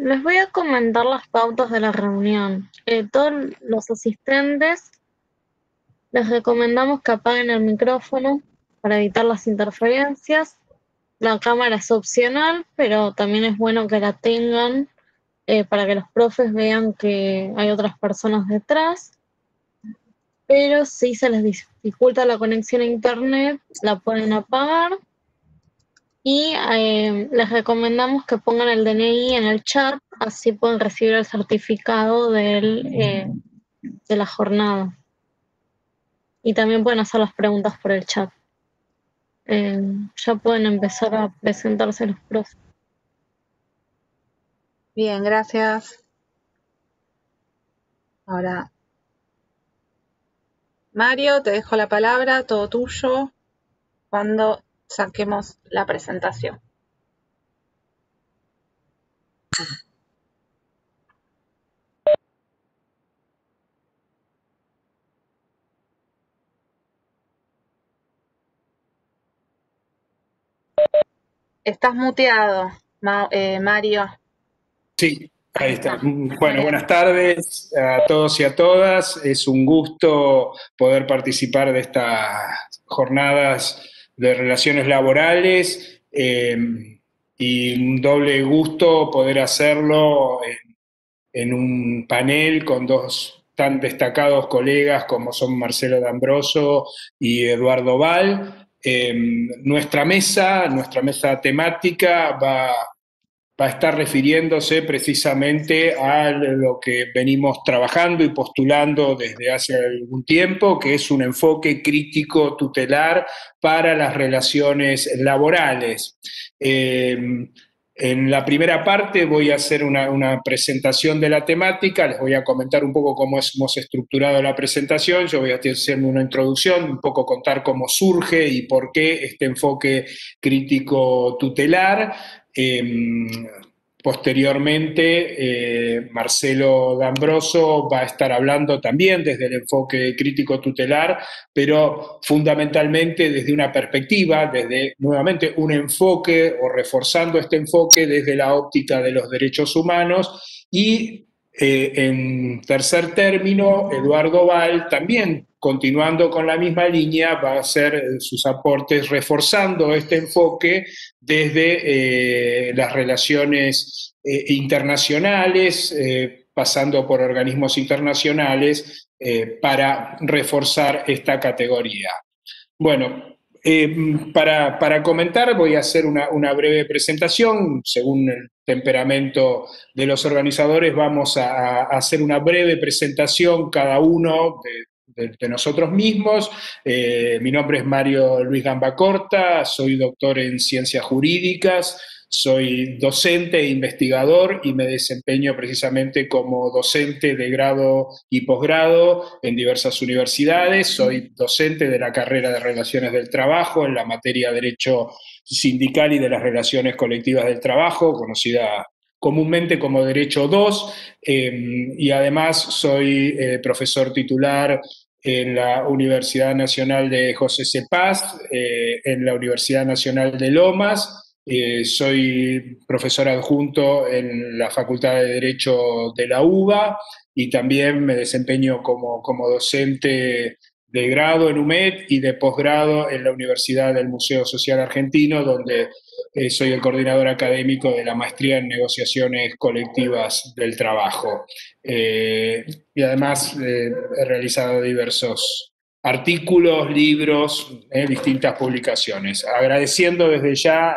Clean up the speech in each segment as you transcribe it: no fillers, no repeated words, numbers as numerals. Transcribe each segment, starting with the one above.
Les voy a comentar las pautas de la reunión. Todos los asistentes les recomendamos que apaguen el micrófono para evitar las interferencias. La cámara es opcional, pero también es bueno que la tengan para que los profes vean que hay otras personas detrás. Pero si se les dificulta la conexión a internet, la pueden apagar. Y les recomendamos que pongan el DNI en el chat, así pueden recibir el certificado de la jornada. Y también pueden hacer las preguntas por el chat. Ya pueden empezar a presentarse los profes. Bien, gracias. Ahora, Mario, te dejo la palabra, todo tuyo, cuando saquemos la presentación. Estás muteado, Mario. Sí, ahí está. Bueno, Bien. buenas tardes a todos y a todas. Es un gusto poder participar de estas jornadas de relaciones laborales y un doble gusto poder hacerlo en un panel con dos tan destacados colegas como son Marcelo D'Ambroso y Eduardo Val. Nuestra mesa temática va a estar refiriéndose precisamente a lo que venimos trabajando y postulando desde hace algún tiempo, que es un enfoque crítico tutelar para las relaciones laborales. En la primera parte voy a hacer una presentación de la temática, les voy a comentar un poco cómo hemos estructurado la presentación, yo voy a hacer una introducción, un poco contar cómo surge y por qué este enfoque crítico tutelar. Posteriormente, Marcelo D'Ambroso va a estar hablando también desde el enfoque crítico tutelar, pero fundamentalmente desde una perspectiva, desde nuevamente un enfoque o reforzando este enfoque desde la óptica de los derechos humanos y en tercer término, Eduardo Val, también continuando con la misma línea, va a hacer sus aportes reforzando este enfoque desde las relaciones internacionales, pasando por organismos internacionales, para reforzar esta categoría. Bueno, para comentar voy a hacer una breve presentación. Según el temperamento de los organizadores, vamos a hacer una breve presentación cada uno de nosotros mismos. Mi nombre es Mario Luis Gambacorta, soy doctor en ciencias jurídicas, soy docente e investigador y me desempeño precisamente como docente de grado y posgrado en diversas universidades. Soy docente de la carrera de Relaciones del Trabajo en la materia Derecho Sindical y de las Relaciones Colectivas del Trabajo, conocida comúnmente como Derecho 2, y además soy profesor titular en la Universidad Nacional de José C. Paz, en la Universidad Nacional de Lomas. Soy profesor adjunto en la Facultad de Derecho de la UBA y también me desempeño como docente de grado en UMED y de posgrado en la Universidad del Museo Social Argentino, donde soy el coordinador académico de la maestría en negociaciones colectivas del trabajo. Y además he realizado diversos artículos, libros, distintas publicaciones. Agradeciendo desde ya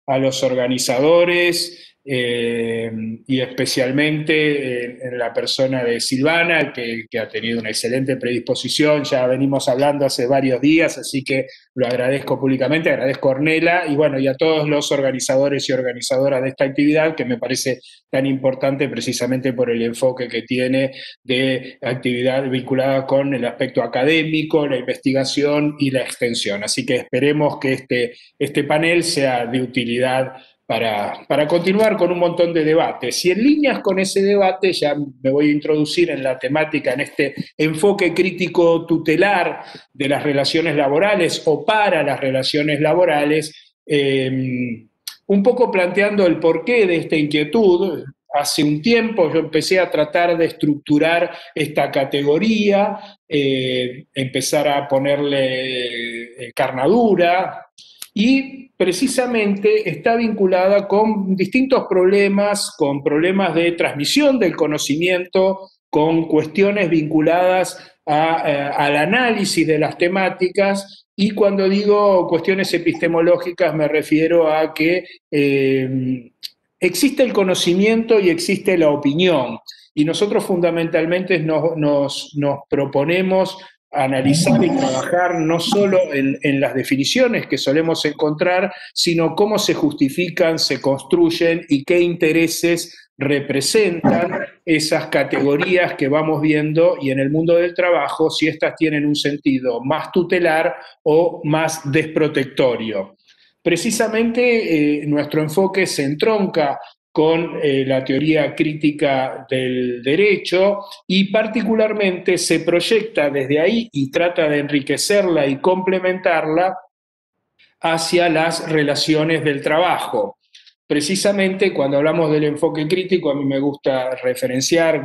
a los organizadores y especialmente en la persona de Silvana, que ha tenido una excelente predisposición. Ya venimos hablando hace varios días, así que lo agradezco públicamente, agradezco a Ornella y bueno, y a todos los organizadores y organizadoras de esta actividad, que me parece tan importante precisamente por el enfoque que tiene de actividad vinculada con el aspecto académico, la investigación y la extensión. Así que esperemos que este panel sea de utilidad para continuar con un montón de debates. Y en líneas con ese debate, ya me voy a introducir en la temática, en este enfoque crítico tutelar de las relaciones laborales o para las relaciones laborales, un poco planteando el porqué de esta inquietud. hace un tiempo yo empecé a tratar de estructurar esta categoría, empezar a ponerle carnadura, y precisamente está vinculada con distintos problemas, con problemas de transmisión del conocimiento, con cuestiones vinculadas al análisis de las temáticas, y cuando digo cuestiones epistemológicas me refiero a que existe el conocimiento y existe la opinión, y nosotros fundamentalmente nos proponemos analizar y trabajar no solo en las definiciones que solemos encontrar, sino cómo se justifican, se construyen y qué intereses representan esas categorías que vamos viendo, y en el mundo del trabajo si estas tienen un sentido más tutelar o más desprotectorio. Precisamente nuestro enfoque se entronca con la teoría crítica del derecho, y particularmente se proyecta desde ahí y trata de enriquecerla y complementarla hacia las relaciones del trabajo. Precisamente cuando hablamos del enfoque crítico, a mí me gusta referenciar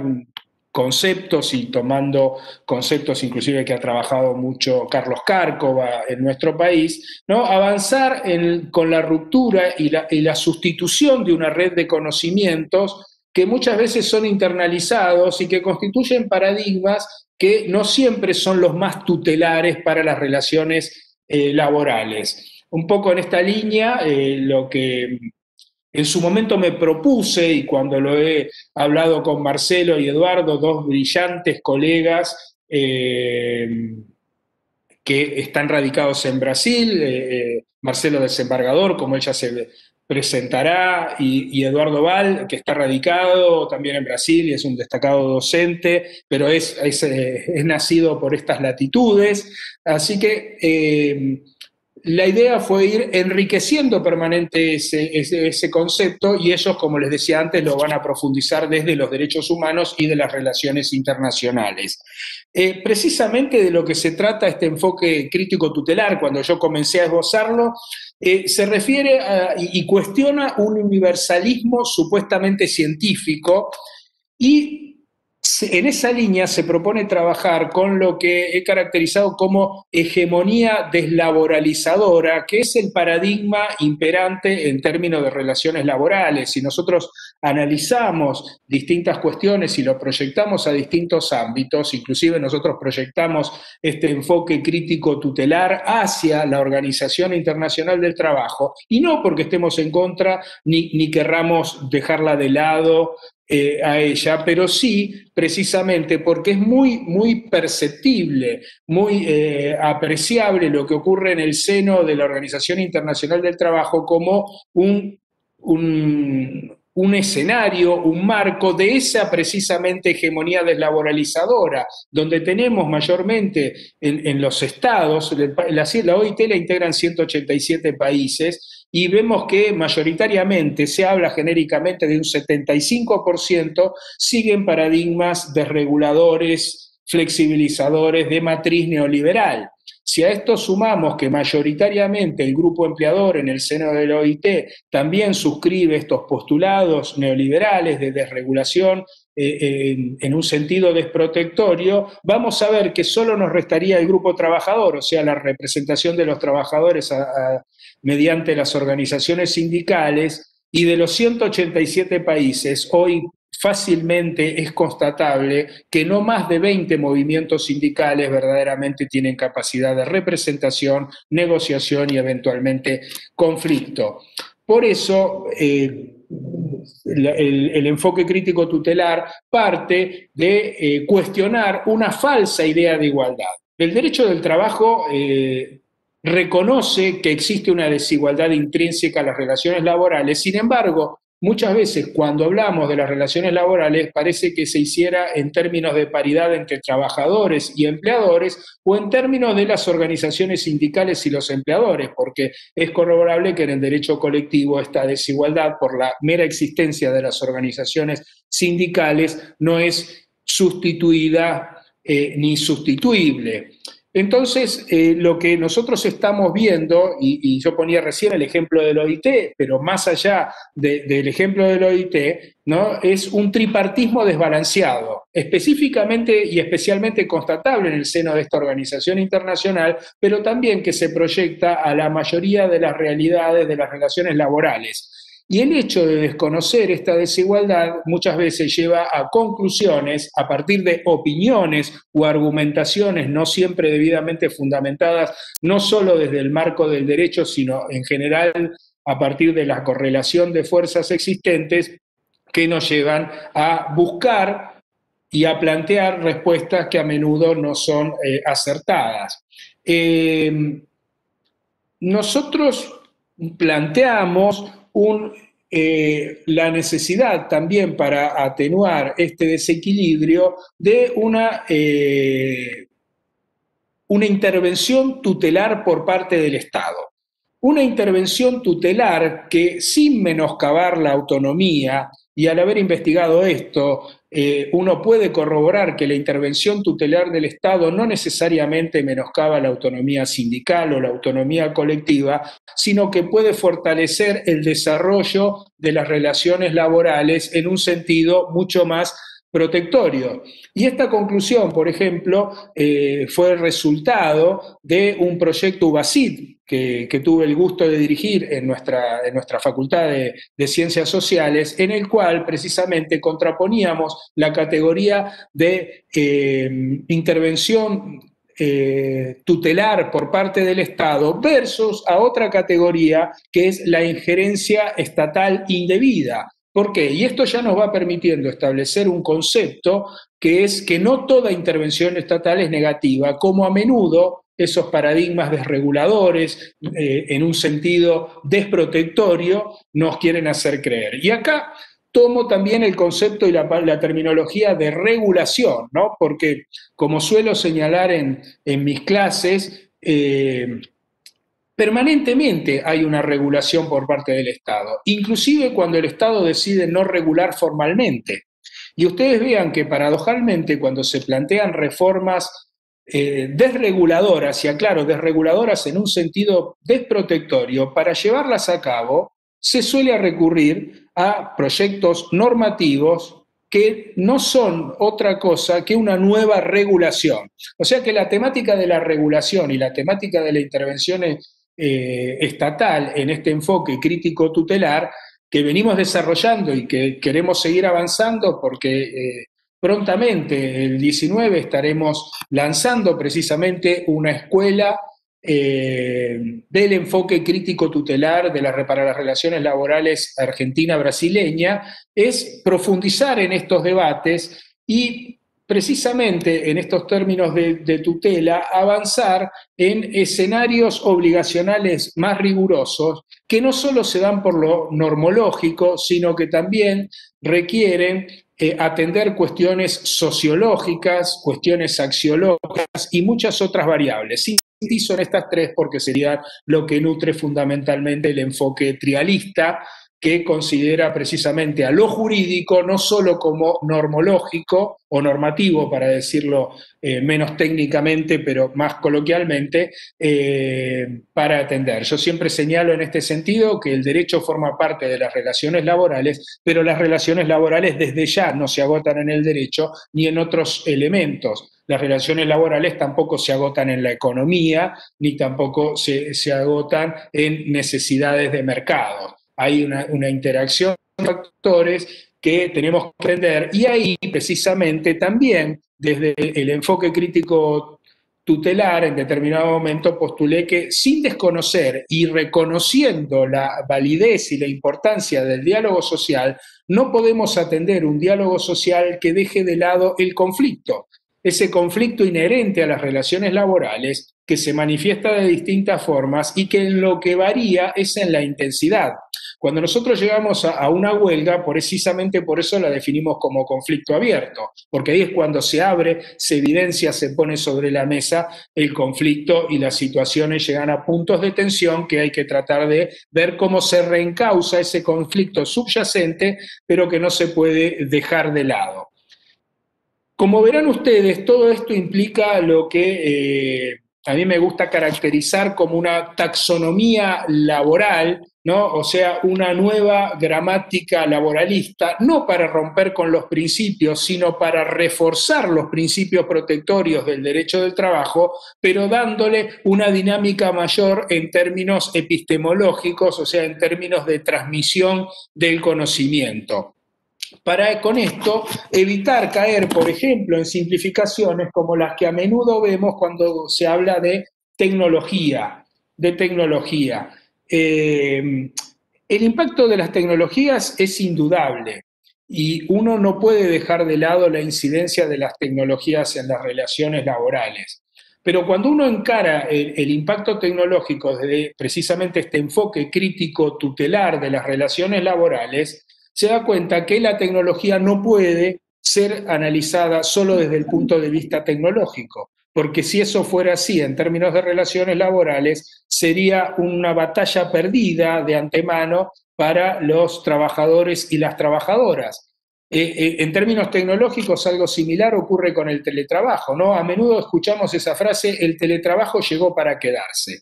conceptos, y tomando conceptos inclusive que ha trabajado mucho Carlos Cárcova en nuestro país, ¿no? Avanzar con la ruptura y la sustitución de una red de conocimientos que muchas veces son internalizados y que constituyen paradigmas que no siempre son los más tutelares para las relaciones laborales. Un poco en esta línea, lo que en su momento me propuse, y cuando lo he hablado con Marcelo y Eduardo, dos brillantes colegas que están radicados en Brasil, Marcelo Desembargador, como él ya se presentará, y Eduardo Val, que está radicado también en Brasil y es un destacado docente, pero es nacido por estas latitudes. Así que la idea fue ir enriqueciendo permanente ese concepto, y ellos, como les decía antes, lo van a profundizar desde los derechos humanos y de las relaciones internacionales. Precisamente de lo que se trata este enfoque crítico tutelar, cuando yo comencé a esbozarlo, se refiere y cuestiona un universalismo supuestamente científico, y en esa línea se propone trabajar con lo que he caracterizado como hegemonía deslaboralizadora, que es el paradigma imperante en términos de relaciones laborales. Si nosotros analizamos distintas cuestiones y lo proyectamos a distintos ámbitos, inclusive nosotros proyectamos este enfoque crítico tutelar hacia la Organización Internacional del Trabajo, y no porque estemos en contra ni querramos dejarla de lado a ella, pero sí precisamente porque es muy perceptible, muy apreciable lo que ocurre en el seno de la Organización Internacional del Trabajo como un escenario, un marco de esa precisamente hegemonía deslaboralizadora, donde tenemos mayormente en los estados, la OIT la integran 187 países, y vemos que mayoritariamente se habla genéricamente de un 75% siguen paradigmas desreguladores, flexibilizadores de matriz neoliberal. Si a esto sumamos que mayoritariamente el grupo empleador en el seno de la OIT también suscribe estos postulados neoliberales de desregulación en un sentido desprotectorio, vamos a ver que solo nos restaría el grupo trabajador, o sea, la representación de los trabajadores mediante las organizaciones sindicales, y de los 187 países, hoy fácilmente es constatable que no más de 20 movimientos sindicales verdaderamente tienen capacidad de representación, negociación y eventualmente conflicto. Por eso, el enfoque crítico tutelar parte de cuestionar una falsa idea de igualdad. El derecho del trabajo reconoce que existe una desigualdad intrínseca en las relaciones laborales. Sin embargo, muchas veces cuando hablamos de las relaciones laborales parece que se hiciera en términos de paridad entre trabajadores y empleadores, o en términos de las organizaciones sindicales y los empleadores, porque es corroborable que en el derecho colectivo esta desigualdad, por la mera existencia de las organizaciones sindicales, no es sustituida ni sustituible. Entonces, lo que nosotros estamos viendo, y yo ponía recién el ejemplo del OIT, pero más allá del ejemplo del OIT, ¿no? Es un tripartismo desbalanceado, específicamente y especialmente constatable en el seno de esta organización internacional, pero también que se proyecta a la mayoría de las realidades de las relaciones laborales. Y el hecho de desconocer esta desigualdad muchas veces lleva a conclusiones a partir de opiniones o argumentaciones no siempre debidamente fundamentadas, no solo desde el marco del derecho, sino en general a partir de la correlación de fuerzas existentes que nos llevan a buscar y a plantear respuestas que a menudo no son acertadas. Nosotros planteamos la necesidad también para atenuar este desequilibrio de una intervención tutelar por parte del Estado. Una intervención tutelar que, sin menoscabar la autonomía, y al haber investigado esto, uno puede corroborar que la intervención tutelar del Estado no necesariamente menoscaba la autonomía sindical o la autonomía colectiva, sino que puede fortalecer el desarrollo de las relaciones laborales en un sentido mucho más protectorio. Y esta conclusión, por ejemplo, fue el resultado de un proyecto UBASIT que tuve el gusto de dirigir en nuestra Facultad de Ciencias Sociales, en el cual precisamente contraponíamos la categoría de intervención tutelar por parte del Estado versus a otra categoría que es la injerencia estatal indebida. ¿Por qué? Y esto ya nos va permitiendo establecer un concepto que es que no toda intervención estatal es negativa, como a menudo esos paradigmas desreguladores, en un sentido desprotectorio, nos quieren hacer creer. Y acá tomo también el concepto y la terminología de regulación, ¿no? Porque, como suelo señalar en mis clases, permanentemente hay una regulación por parte del Estado, inclusive cuando el Estado decide no regular formalmente. Y ustedes vean que paradojalmente cuando se plantean reformas desreguladoras, y aclaro, desreguladoras en un sentido desprotectorio, para llevarlas a cabo se suele recurrir a proyectos normativos que no son otra cosa que una nueva regulación. O sea que la temática de la regulación y la temática de la intervención estatal en este enfoque crítico tutelar que venimos desarrollando y que queremos seguir avanzando porque prontamente, el 19, estaremos lanzando precisamente una escuela del enfoque crítico tutelar para las relaciones laborales argentina-brasileña, es profundizar en estos debates y precisamente en estos términos de tutela, avanzar en escenarios obligacionales más rigurosos que no solo se dan por lo normológico, sino que también requieren atender cuestiones sociológicas, cuestiones axiológicas y muchas otras variables. Sí, son estas tres porque sería lo que nutre fundamentalmente el enfoque trialista, que considera precisamente a lo jurídico no solo como normológico o normativo, para decirlo menos técnicamente, pero más coloquialmente, para atender. Yo siempre señalo en este sentido que el derecho forma parte de las relaciones laborales, pero las relaciones laborales desde ya no se agotan en el derecho ni en otros elementos. Las relaciones laborales tampoco se agotan en la economía, ni tampoco se agotan en necesidades de mercado. Hay una interacción de factores que tenemos que aprender y ahí precisamente también desde el enfoque crítico tutelar en determinado momento postulé que sin desconocer y reconociendo la validez y la importancia del diálogo social, no podemos atender un diálogo social que deje de lado el conflicto, ese conflicto inherente a las relaciones laborales que se manifiesta de distintas formas y que en lo que varía es en la intensidad. Cuando nosotros llegamos a una huelga, precisamente por eso la definimos como conflicto abierto, porque ahí es cuando se abre, se evidencia, se pone sobre la mesa el conflicto y las situaciones llegan a puntos de tensión que hay que tratar de ver cómo se reencausa ese conflicto subyacente, pero que no se puede dejar de lado. Como verán ustedes, todo esto implica lo que a mí me gusta caracterizar como una taxonomía laboral, ¿no? O sea, una nueva gramática laboralista, no para romper con los principios, sino para reforzar los principios protectorios del derecho del trabajo, pero dándole una dinámica mayor en términos epistemológicos, o sea, en términos de transmisión del conocimiento. Para con esto evitar caer, por ejemplo, en simplificaciones como las que a menudo vemos cuando se habla de tecnología. El impacto de las tecnologías es indudable y uno no puede dejar de lado la incidencia de las tecnologías en las relaciones laborales. Pero cuando uno encara el impacto tecnológico desde precisamente este enfoque crítico tutelar de las relaciones laborales, se da cuenta que la tecnología no puede ser analizada solo desde el punto de vista tecnológico, porque si eso fuera así en términos de relaciones laborales, sería una batalla perdida de antemano para los trabajadores y las trabajadoras. En términos tecnológicos, algo similar ocurre con el teletrabajo, ¿no? A menudo escuchamos esa frase, el teletrabajo llegó para quedarse.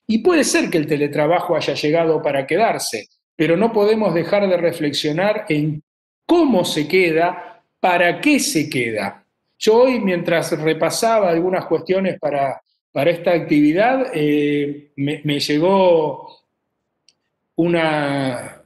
Y puede ser que el teletrabajo haya llegado para quedarse, pero no podemos dejar de reflexionar en cómo se queda, para qué se queda. Yo hoy, mientras repasaba algunas cuestiones para esta actividad, me llegó una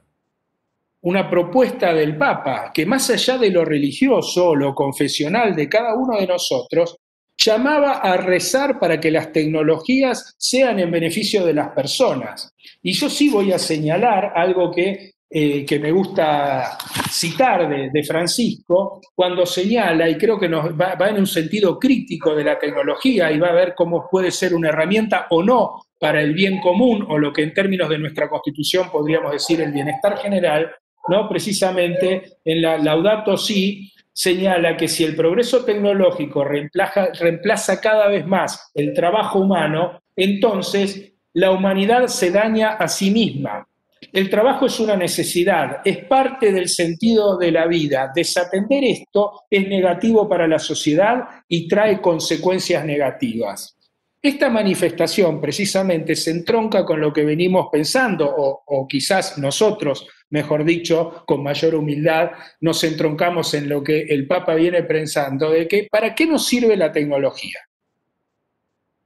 propuesta del Papa que, más allá de lo religioso, lo confesional de cada uno de nosotros, llamaba a rezar para que las tecnologías sean en beneficio de las personas. Y yo sí voy a señalar algo que me gusta citar de Francisco, cuando señala, y creo que va en un sentido crítico de la tecnología y va a ver cómo puede ser una herramienta o no para el bien común, o lo que en términos de nuestra Constitución podríamos decir el bienestar general, ¿no? Precisamente en la Laudato Si señala que si el progreso tecnológico reemplaza cada vez más el trabajo humano, entonces la humanidad se daña a sí misma. El trabajo es una necesidad, es parte del sentido de la vida. Desatender esto es negativo para la sociedad y trae consecuencias negativas. Esta manifestación precisamente se entronca con lo que venimos pensando, o quizás nosotros, mejor dicho, con mayor humildad, nos entroncamos en lo que el Papa viene pensando, de que ¿para qué nos sirve la tecnología?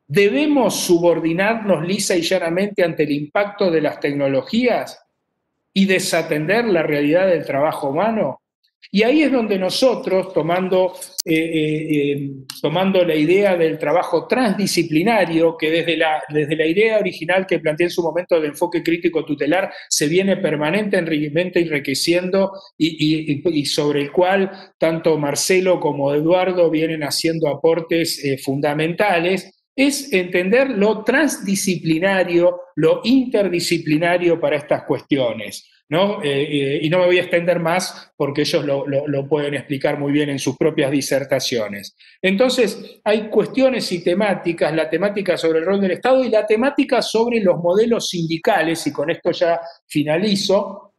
¿Debemos subordinarnos lisa y llanamente ante el impacto de las tecnologías y desatender la realidad del trabajo humano? Y ahí es donde nosotros, tomando la idea del trabajo transdisciplinario, que desde la idea original que planteé en su momento de enfoque crítico tutelar, se viene permanentemente enriqueciendo y sobre el cual tanto Marcelo como Eduardo vienen haciendo aportes fundamentales, es entender lo transdisciplinario, lo interdisciplinario para estas cuestiones, ¿no? Y no me voy a extender más porque ellos lo pueden explicar muy bien en sus propias disertaciones. Entonces, hay cuestiones y temáticas, la temática sobre el rol del Estado y la temática sobre los modelos sindicales, y con esto ya finalizo,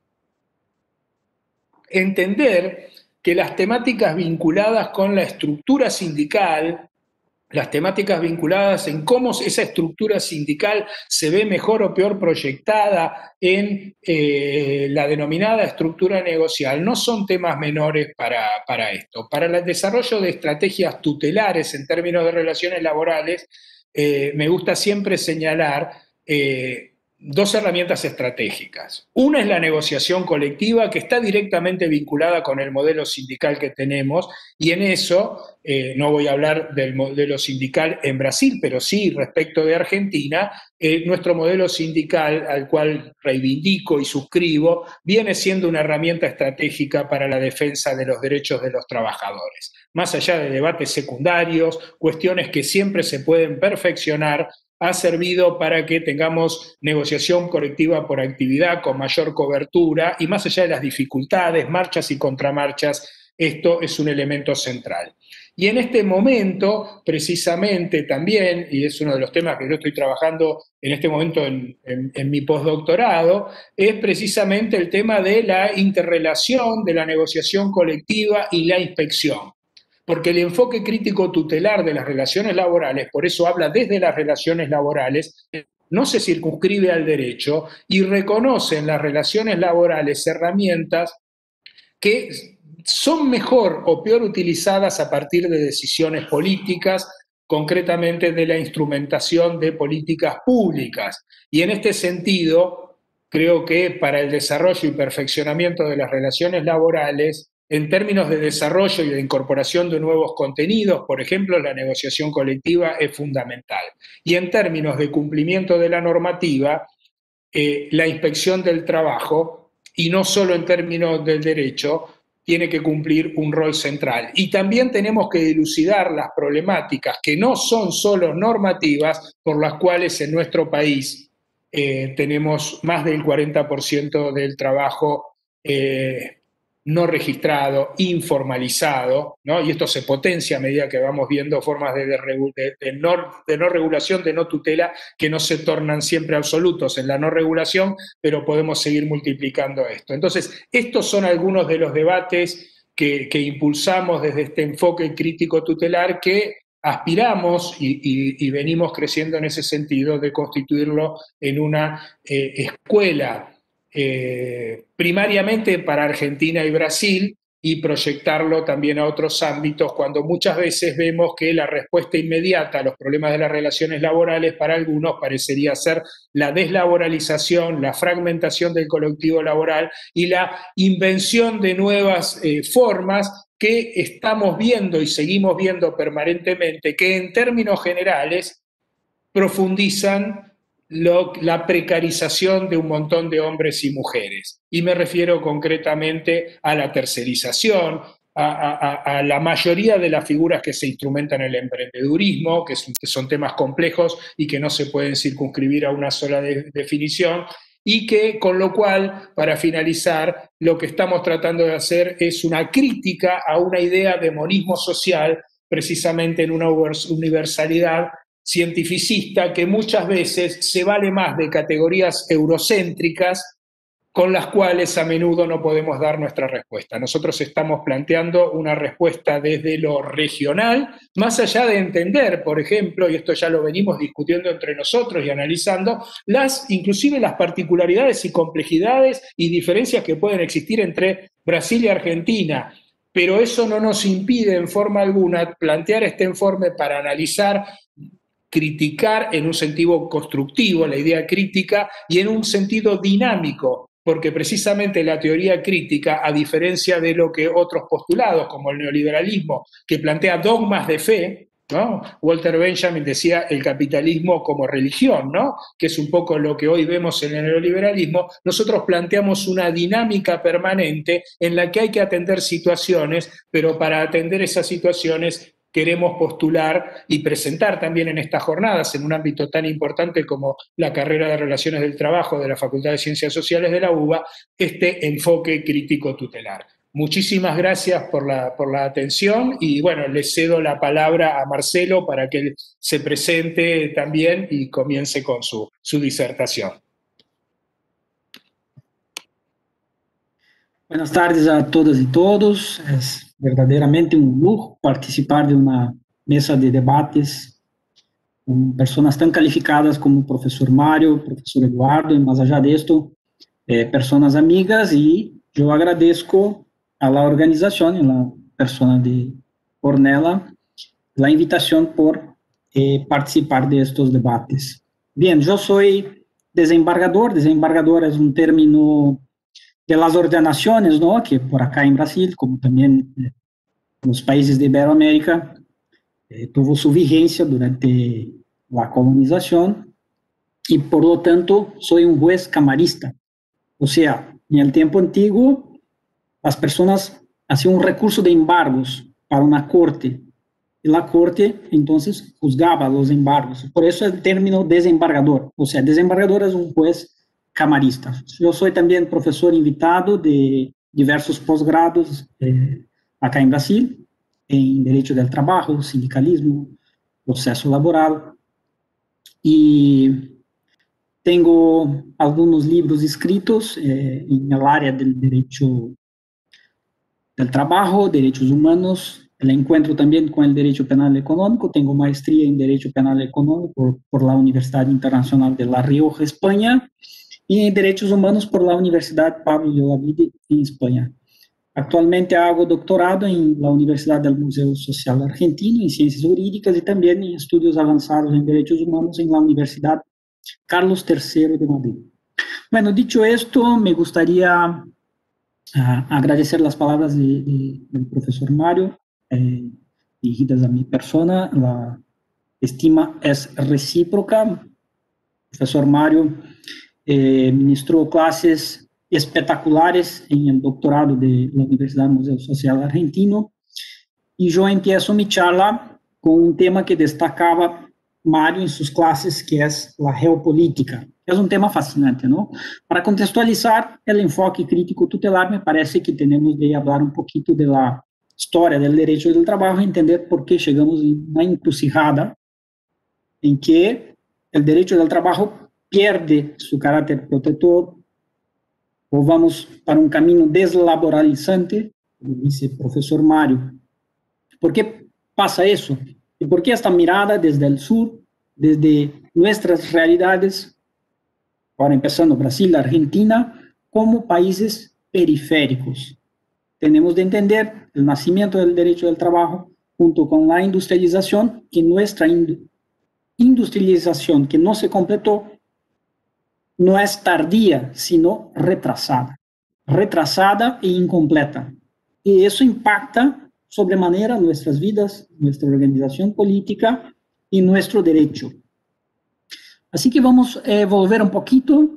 entender que las temáticas vinculadas con la estructura sindical, las temáticas vinculadas en cómo esa estructura sindical se ve mejor o peor proyectada en la denominada estructura negocial, no son temas menores para esto. Para el desarrollo de estrategias tutelares en términos de relaciones laborales, me gusta siempre señalar dos herramientas estratégicas. Una es la negociación colectiva, que está directamente vinculada con el modelo sindical que tenemos, y en eso, no voy a hablar del modelo sindical en Brasil, pero sí respecto de Argentina, nuestro modelo sindical, al cual reivindico y suscribo, viene siendo una herramienta estratégica para la defensa de los derechos de los trabajadores. Más allá de debates secundarios, cuestiones que siempre se pueden perfeccionar, ha servido para que tengamos negociación colectiva por actividad con mayor cobertura, y más allá de las dificultades, marchas y contramarchas, esto es un elemento central. Y en este momento, precisamente también, y es uno de los temas que yo estoy trabajando en este momento en mi postdoctorado, es precisamente el tema de la interrelación de la negociación colectiva y la inspección. porque el enfoque crítico tutelar de las relaciones laborales, por eso habla desde las relaciones laborales, no se circunscribe al derecho y reconoce en las relaciones laborales herramientas que son mejor o peor utilizadas a partir de decisiones políticas, concretamente de la instrumentación de políticas públicas. Y en este sentido, creo que para el desarrollo y perfeccionamiento de las relaciones laborales, en términos de desarrollo y de incorporación de nuevos contenidos, por ejemplo, la negociación colectiva es fundamental. Y en términos de cumplimiento de la normativa, la inspección del trabajo, y no solo en términos del derecho, tiene que cumplir un rol central. Y también tenemos que dilucidar las problemáticas que no son solo normativas, por las cuales en nuestro país tenemos más del 40% del trabajo no registrado, informalizado, ¿no? Y esto se potencia a medida que vamos viendo formas de no regulación, de no tutela, que no se tornan siempre absolutos en la no regulación, pero podemos seguir multiplicando esto. Entonces, estos son algunos de los debates que impulsamos desde este enfoque crítico tutelar, que aspiramos y venimos creciendo en ese sentido de constituirlo en una escuela primariamente para Argentina y Brasil, y proyectarlo también a otros ámbitos, cuando muchas veces vemos que la respuesta inmediata a los problemas de las relaciones laborales para algunos parecería ser la deslaboralización, la fragmentación del colectivo laboral y la invención de nuevas formas que estamos viendo y seguimos viendo permanentemente, que en términos generales profundizan la precarización de un montón de hombres y mujeres. Y me refiero concretamente a la tercerización, a la mayoría de las figuras que se instrumentan en el emprendedurismo, que son temas complejos y que no se pueden circunscribir a una sola definición, y que, con lo cual, para finalizar, lo que estamos tratando de hacer es una crítica a una idea de monismo social, precisamente en una universalidad cientificista que muchas veces se vale más de categorías eurocéntricas con las cuales a menudo no podemos dar nuestra respuesta. Nosotros estamos planteando una respuesta desde lo regional, más allá de entender, por ejemplo, y esto ya lo venimos discutiendo entre nosotros y analizando, inclusive las particularidades y complejidades y diferencias que pueden existir entre Brasil y Argentina. Pero eso no nos impide en forma alguna plantear este informe para analizar, criticar en un sentido constructivo, la idea crítica, y en un sentido dinámico, porque precisamente la teoría crítica, a diferencia de lo que otros postulados, como el neoliberalismo, que plantea dogmas de fe, ¿no? Walter Benjamin decía el capitalismo como religión, ¿no? Que es un poco lo que hoy vemos en el neoliberalismo. Nosotros planteamos una dinámica permanente en la que hay que atender situaciones, pero para atender esas situaciones queremos postular y presentar también en estas jornadas, en un ámbito tan importante como la carrera de Relaciones del Trabajo de la Facultad de Ciencias Sociales de la UBA, este enfoque crítico tutelar. Muchísimas gracias por la atención y bueno, le cedo la palabra a Marcelo para que él se presente también y comience con su disertación. Buenas tardes a todas y todos. Es verdaderamente un lujo participar de una mesa de debates con personas tan calificadas como el profesor Mario, el profesor Eduardo, y más allá de esto, personas amigas, y yo agradezco a la organización, en la persona de Ornella, la invitación por participar de estos debates. Bien, yo soy desembargador. Desembargador es un término de las ordenaciones, ¿no? Que por acá en Brasil, como también en los países de Iberoamérica, tuvo su vigencia durante la colonización, y por lo tanto soy un juez camarista. O sea, en el tiempo antiguo, las personas hacían un recurso de embargos para una corte, y la corte entonces juzgaba los embargos. Por eso el término desembargador. O sea, desembargador es un juez camarista. Yo soy también profesor invitado de diversos posgrados acá en Brasil, en Derecho del Trabajo, Sindicalismo, Proceso Laboral, y tengo algunos libros escritos en el área del derecho del trabajo, derechos humanos, el encuentro también con el derecho penal económico. Tengo maestría en derecho penal económico por la Universidad Internacional de La Rioja, España, y en derechos humanos por la Universidad Pablo de Olavide en España. Actualmente hago doctorado en la Universidad del Museo Social Argentino en Ciencias Jurídicas y también en estudios avanzados en derechos humanos en la Universidad Carlos III de Madrid. Bueno, dicho esto, me gustaría agradecer las palabras del profesor Mario, dirigidas a mi persona. La estima es recíproca. Profesor Mario ministró clases espectaculares en el doctorado de la Universidad Museo Social Argentino, y yo empiezo mi charla con un tema que destacaba Mario en sus clases, que es la geopolítica. Es un tema fascinante, ¿no? Para contextualizar el enfoque crítico tutelar, me parece que tenemos de hablar un poquito de la historia del derecho del trabajo, entender por qué llegamos en una encrucijada en que el derecho del trabajo pierde su carácter protector, o vamos para un camino deslaboralizante, como dice el profesor Mario. ¿Por qué pasa eso? ¿Y por qué esta mirada desde el sur, desde nuestras realidades, ahora empezando Brasil, Argentina, como países periféricos? Tenemos de entender el nacimiento del derecho del trabajo junto con la industrialización, y nuestra industrialización que no se completó no es tardía, sino retrasada e incompleta. Y eso impacta sobremanera nuestras vidas, nuestra organización política y nuestro derecho. Así que vamos a volver un poquito,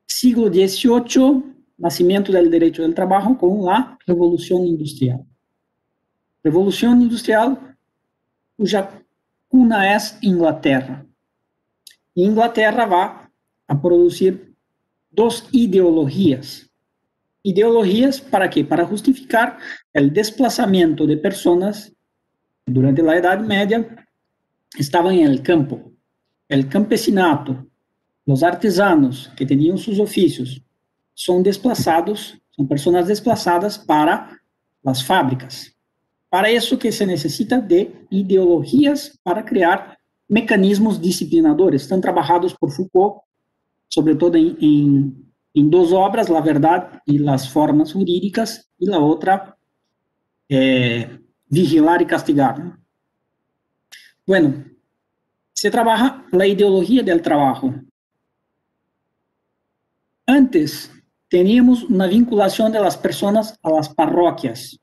siglo XVIII, nacimiento del derecho del trabajo con la Revolución Industrial. Revolución Industrial cuya cuna es Inglaterra. Inglaterra va a producir dos ideologías. ¿Ideologías para qué? Para justificar el desplazamiento de personas que durante la Edad Media estaban en el campo. El campesinato, los artesanos que tenían sus oficios, son desplazados, son personas desplazadas para las fábricas. Para eso que se necesita de ideologías para crear mecanismos disciplinadores. Están trabajados por Foucault, sobre todo en dos obras, La verdad y las formas jurídicas, y la otra, Vigilar y castigar, ¿no? Bueno, se trabaja la ideología del trabajo. Antes teníamos una vinculación de las personas a las parroquias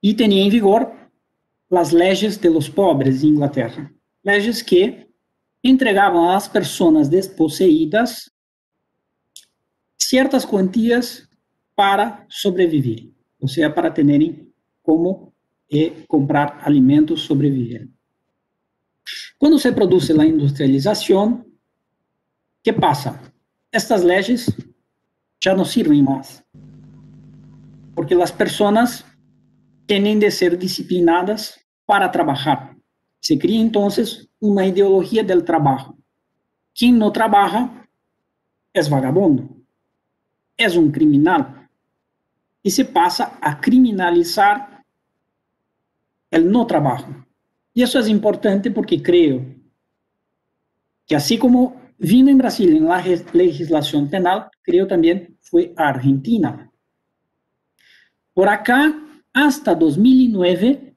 y tenía en vigor las leyes de los pobres en Inglaterra, leyes que entregaban a las personas desposeídas ciertas cuantías para sobrevivir, o sea, para tener como comprar alimentos, sobrevivir. Cuando se produce la industrialización, ¿qué pasa? Estas leyes ya no sirven más, porque las personas tienen de ser disciplinadas para trabajar. Se crea entonces una ideología del trabajo. Quien no trabaja es vagabundo, es un criminal, y se pasa a criminalizar el no trabajo. Y eso es importante porque creo que así como vino en Brasil en la legislación penal, creo también fue a Argentina. Por acá, hasta 2009,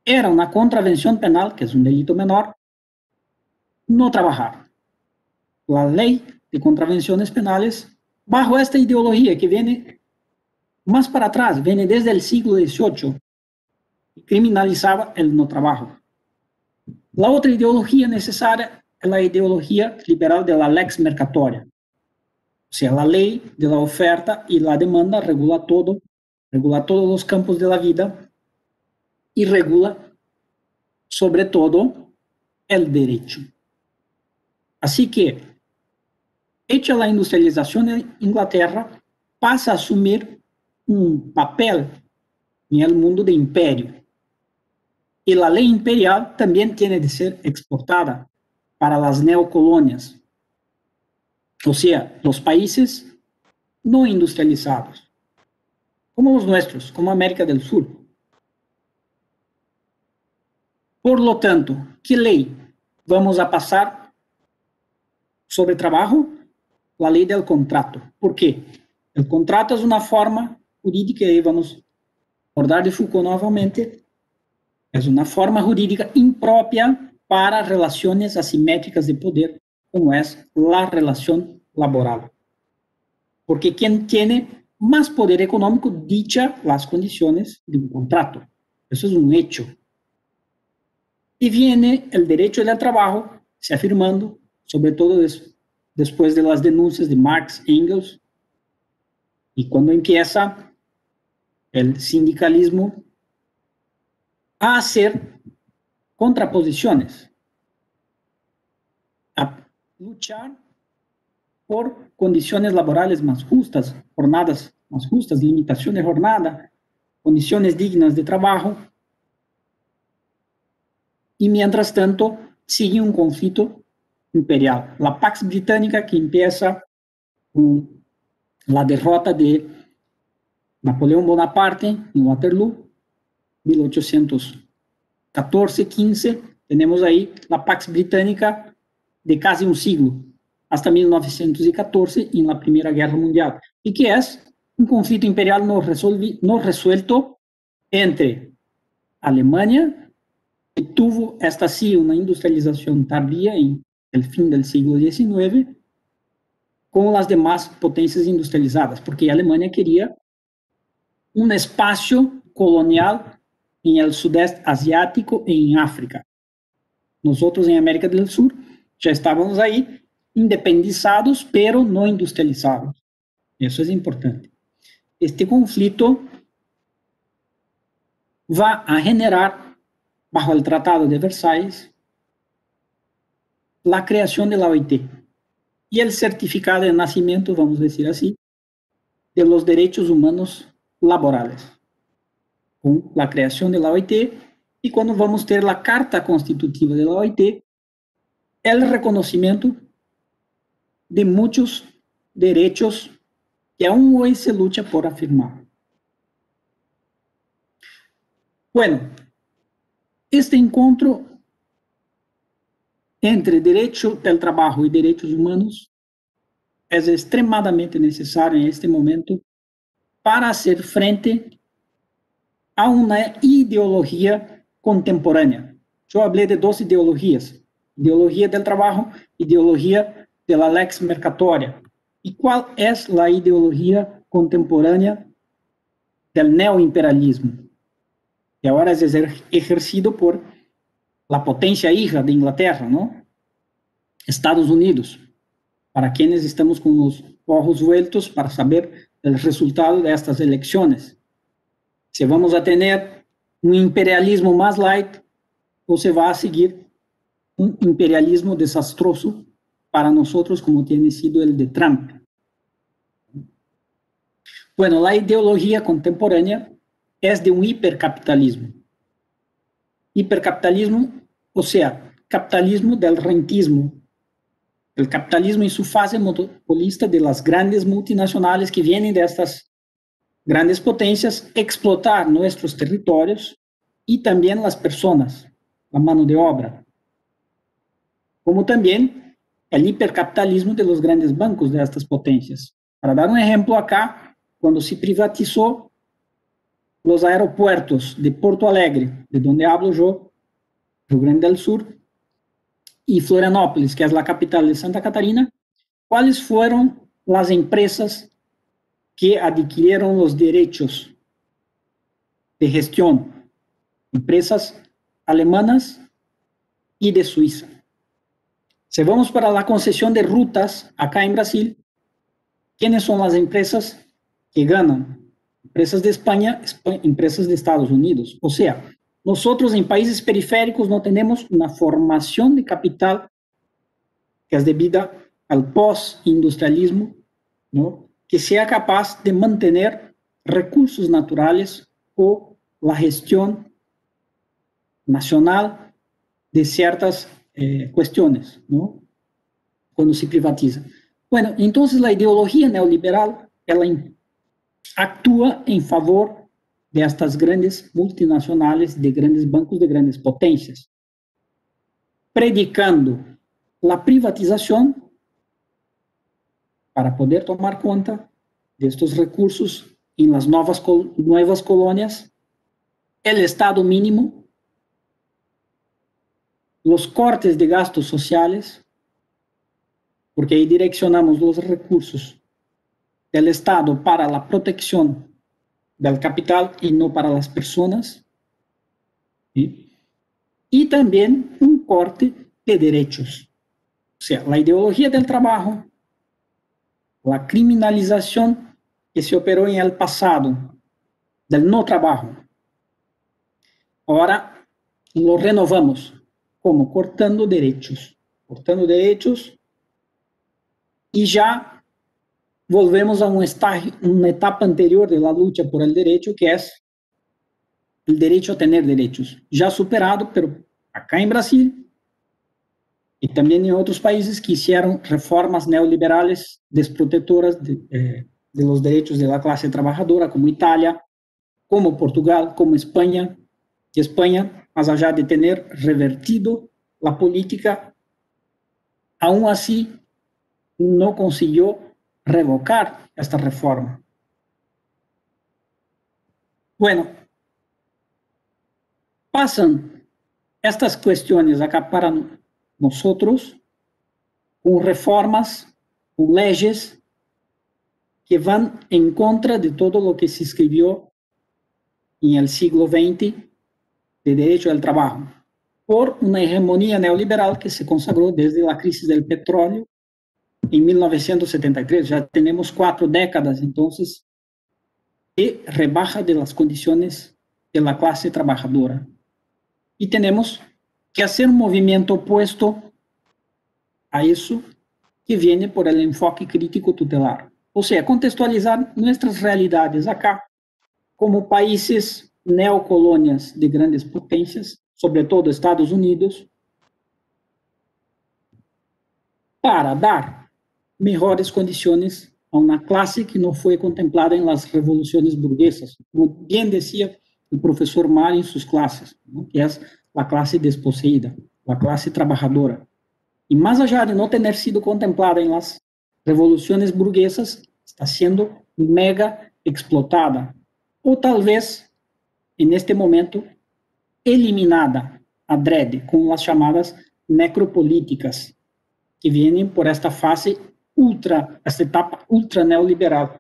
era una contravención penal, que es un delito menor, no trabajar. La ley de contravenciones penales, bajo esta ideología que viene más para atrás, viene desde el siglo XVIII, criminalizaba el no trabajo. La otra ideología necesaria es la ideología liberal de la lex mercatoria. O sea, la ley de la oferta y la demanda regula todo, regula todos los campos de la vida y regula sobre todo el derecho. Así que, hecha la industrialización en Inglaterra, pasa a asumir un papel en el mundo de imperio. Y la ley imperial también tiene de ser exportada para las neocolonias, o sea, los países no industrializados, como los nuestros, como América del Sur. Por lo tanto, ¿qué ley vamos a pasar sobre trabajo? La ley del contrato. ¿Por qué? El contrato es una forma jurídica, y vamos a abordar de Foucault nuevamente, es una forma jurídica impropia para relaciones asimétricas de poder, como es la relación laboral. Porque quien tiene más poder económico dicha las condiciones de un contrato. Eso es un hecho. Y viene el derecho del trabajo se afirmando, sobre todo después de las denuncias de Marx, Engels, y cuando empieza el sindicalismo a hacer contraposiciones, a luchar por condiciones laborales más justas, jornadas más justas, limitación de jornada, condiciones dignas de trabajo. Y mientras tanto, sigue un conflicto imperial. La Pax Británica, que empieza con la derrota de Napoleón Bonaparte en Waterloo, 1814-15, tenemos ahí la Pax Británica de casi un siglo, hasta 1914, en la Primera Guerra Mundial, y que es un conflicto imperial no resuelto entre Alemania, que tuvo esta sí una industrialización tardía en el fin del siglo XIX, con las demás potencias industrializadas, porque Alemania quería un espacio colonial en el sudeste asiático y en África. Nosotros en América del Sur ya estábamos ahí independizados, pero no industrializados. Eso es importante. Este conflicto va a generar, bajo el Tratado de Versalles, la creación de la OIT y el certificado de nacimiento, vamos a decir así, de los derechos humanos laborales, con la creación de la OIT, y cuando vamos a tener la Carta Constitutiva de la OIT, el reconocimiento de muchos derechos que aún hoy se lucha por afirmar. Bueno, este encuentro entre derecho del trabajo y derechos humanos es extremadamente necesario en este momento para hacer frente a una ideología contemporánea. Yo hablé de dos ideologías: ideología del trabajo, ideología de la lex mercatoria. ¿Y cuál es la ideología contemporánea del neoimperialismo? Que ahora es ejercido por la potencia hija de Inglaterra, ¿no? Estados Unidos, para quienes estamos con los ojos vueltos para saber el resultado de estas elecciones. Si vamos a tener un imperialismo más light o se va a seguir un imperialismo desastroso para nosotros como tiene sido el de Trump. Bueno, la ideología contemporánea es de un hipercapitalismo. Hipercapitalismo, o sea, capitalismo del rentismo. El capitalismo en su fase monopolista de las grandes multinacionales que vienen de estas grandes potencias, explotar nuestros territorios y también las personas, la mano de obra. Como también el hipercapitalismo de los grandes bancos de estas potencias. Para dar un ejemplo acá, cuando se privatizó los aeropuertos de Porto Alegre, de donde hablo yo, Rio Grande del Sur, y Florianópolis, que es la capital de Santa Catarina, ¿cuáles fueron las empresas que adquirieron los derechos de gestión? Empresas alemanas y de Suiza. Si vamos para la concesión de rutas acá en Brasil, ¿quiénes son las empresas que ganan? Empresas de España, empresas de Estados Unidos. O sea, nosotros en países periféricos no tenemos una formación de capital que es debida al post-industrialismo, ¿no?, que sea capaz de mantener recursos naturales o la gestión nacional de ciertas cuestiones, ¿no?, cuando se privatiza. Bueno, entonces la ideología neoliberal, ela actúa en favor de estas grandes multinacionales, de grandes bancos, de grandes potencias, predicando la privatización para poder tomar cuenta de estos recursos en las nuevas colonias, el Estado mínimo, los cortes de gastos sociales, porque ahí direccionamos los recursos del Estado para la protección del capital y no para las personas, ¿sí? Y también un corte de derechos, o sea, la ideología del trabajo, la criminalización que se operó en el pasado del no trabajo. Ahora lo renovamos, como cortando derechos y ya volvemos a una etapa anterior de la lucha por el derecho, que es el derecho a tener derechos, ya superado, pero acá en Brasil y también en otros países que hicieron reformas neoliberales desprotectoras de los derechos de la clase trabajadora, como Italia, como Portugal, como España. Y España, más allá de tener revertido la política, aún así no consiguió revocar esta reforma. Bueno, pasan estas cuestiones acá para nosotros con reformas, con leyes que van en contra de todo lo que se escribió en el siglo XX de derecho al trabajo, por una hegemonía neoliberal que se consagró desde la crisis del petróleo en 1973. Ya tenemos 4 décadas, entonces, de rebaja de las condiciones de la clase trabajadora. Y tenemos que hacer un movimiento opuesto a eso, que viene por el enfoque crítico tutelar. O sea, contextualizar nuestras realidades acá como países neocolonias de grandes potencias, sobre todo Estados Unidos, para dar mejores condiciones a una clase que no fue contemplada en las revoluciones burguesas, como bien decía el profesor Mario en sus clases, ¿no? Que es la clase desposeída, la clase trabajadora. Y más allá de no tener sido contemplada en las revoluciones burguesas, está siendo mega explotada, o tal vez en este momento eliminada adrede con las llamadas necropolíticas, que vienen por esta fase esta etapa ultra neoliberal,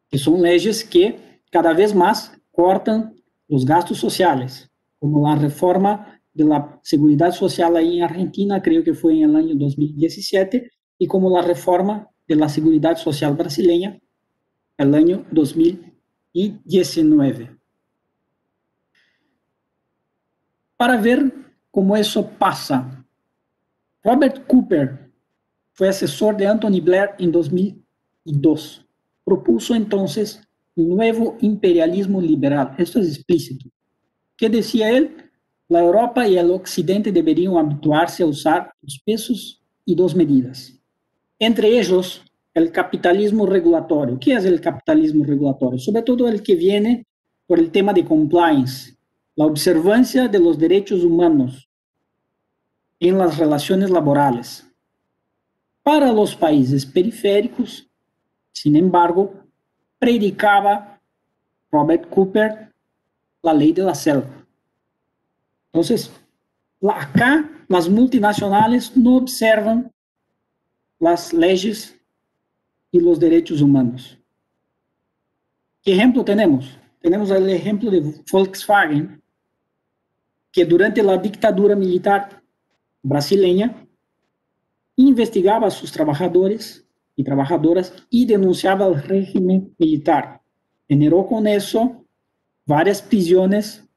que son leyes que cada vez más cortan los gastos sociales, como la reforma de la seguridad social ahí en Argentina, creo que fue en el año 2017, y como la reforma de la seguridad social brasileña el año 2019. Para ver cómo eso pasa, Robert Cooper fue asesor de Anthony Blair en 2002. Propuso entonces un nuevo imperialismo liberal. Esto es explícito. ¿Qué decía él? La Europa y el Occidente deberían habituarse a usar 2 pesos y 2 medidas. Entre ellos, el capitalismo regulatorio. ¿Qué es el capitalismo regulatorio? Sobre todo el que viene por el tema de compliance, la observancia de los derechos humanos en las relaciones laborales. Para los países periféricos, sin embargo, predicaba Robert Cooper la ley de la selva. Entonces, acá las multinacionales no observan las leyes y los derechos humanos. ¿Qué ejemplo tenemos? Tenemos el ejemplo de Volkswagen, que durante la dictadura militar brasileña investigaba a sus trabajadores y trabajadoras y denunciaba al régimen militar. Generó con eso varias prisiones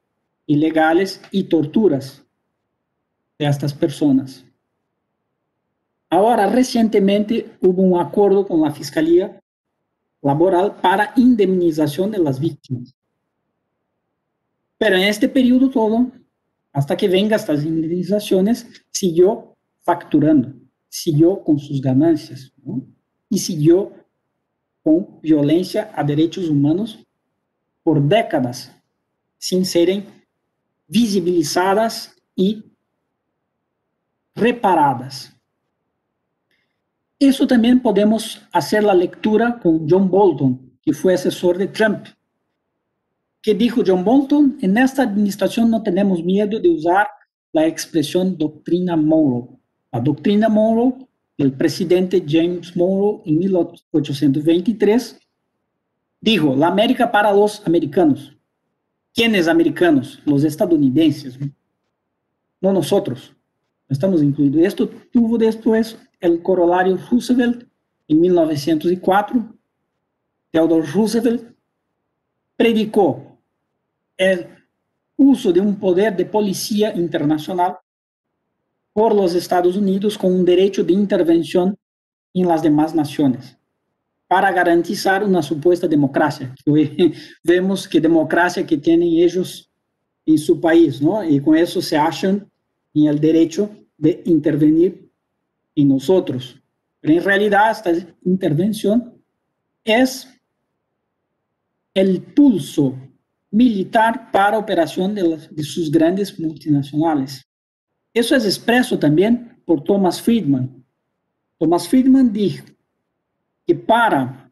ilegales y torturas de estas personas. Ahora, recientemente hubo un acuerdo con la Fiscalía Laboral para indemnización de las víctimas. Pero en este periodo todo, hasta que vengan estas indemnizaciones, siguió facturando, siguió con sus ganancias, ¿no? Y siguió con violencia a derechos humanos por décadas sin serem visibilizadas y reparadas. Eso también podemos hacer la lectura con John Bolton, que fue asesor de Trump. ¿Qué dijo John Bolton? En esta administración no tenemos miedo de usar la expresión doctrina Monroe. La doctrina Monroe del presidente James Monroe en 1823 dijo: la América para los americanos. ¿Quiénes americanos? Los estadounidenses, no nosotros. Estamos incluidos. Esto tuvo después el corolario Roosevelt en 1904. Theodore Roosevelt predicó el uso de un poder de policía internacional por los Estados Unidos con un derecho de intervención en las demás naciones para garantizar una supuesta democracia. Hoy vemos que democracia que tienen ellos en su país, ¿no? Y con eso se hacen en el derecho de intervenir en nosotros. Pero en realidad esta intervención es el pulso militar para operación de sus grandes multinacionales. Eso es expreso también por Thomas Friedman. Thomas Friedman dijo que para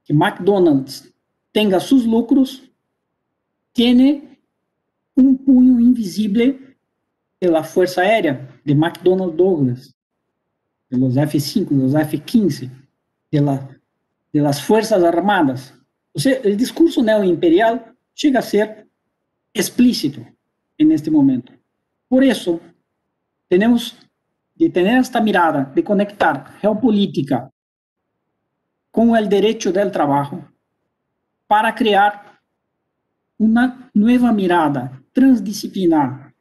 que McDonald's tenga sus lucros, tiene un puño invisible de la Fuerza Aérea, de McDonnell Douglas, de los F-5, de los F-15, de las Fuerzas Armadas. O sea, el discurso neoimperial llega a ser explícito en este momento. Por eso, tenemos de tener esta mirada, de conectar geopolítica con el derecho del trabajo para crear una nueva mirada transdisciplinar,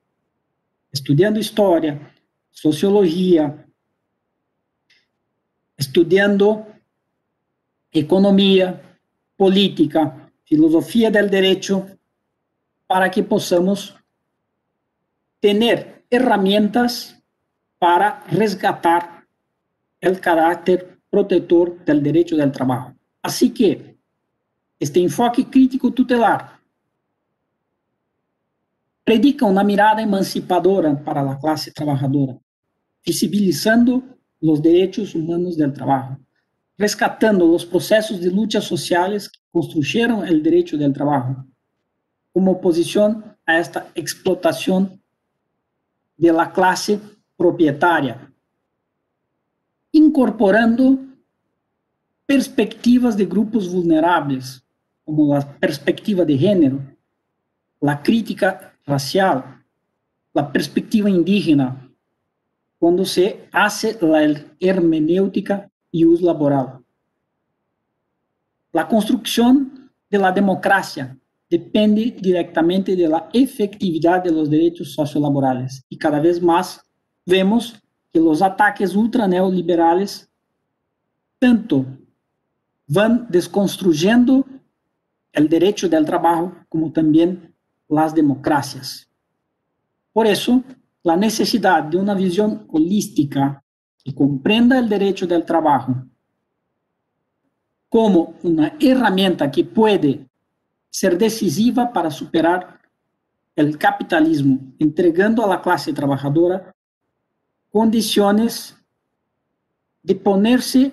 estudiando historia, sociología, estudiando economía, política, filosofía del derecho, para que podamos tener herramientas para resgatar el carácter protector del derecho del trabajo. Así que este enfoque crítico tutelar predica una mirada emancipadora para la clase trabajadora, visibilizando los derechos humanos del trabajo, rescatando los procesos de luchas sociales que construyeron el derecho del trabajo, como oposición a esta explotación de la clase propietaria, incorporando perspectivas de grupos vulnerables, como la perspectiva de género, la crítica racial, la perspectiva indígena, cuando se hace la hermenéutica y uso laboral. La construcción de la democracia depende directamente de la efectividad de los derechos sociolaborales y cada vez más vemos que los ataques ultraneoliberales tanto van desconstruyendo el derecho del trabajo como también las democracias. Por eso, la necesidad de una visión holística que comprenda el derecho del trabajo como una herramienta que puede ser decisiva para superar el capitalismo, entregando a la clase trabajadora condiciones de ponerse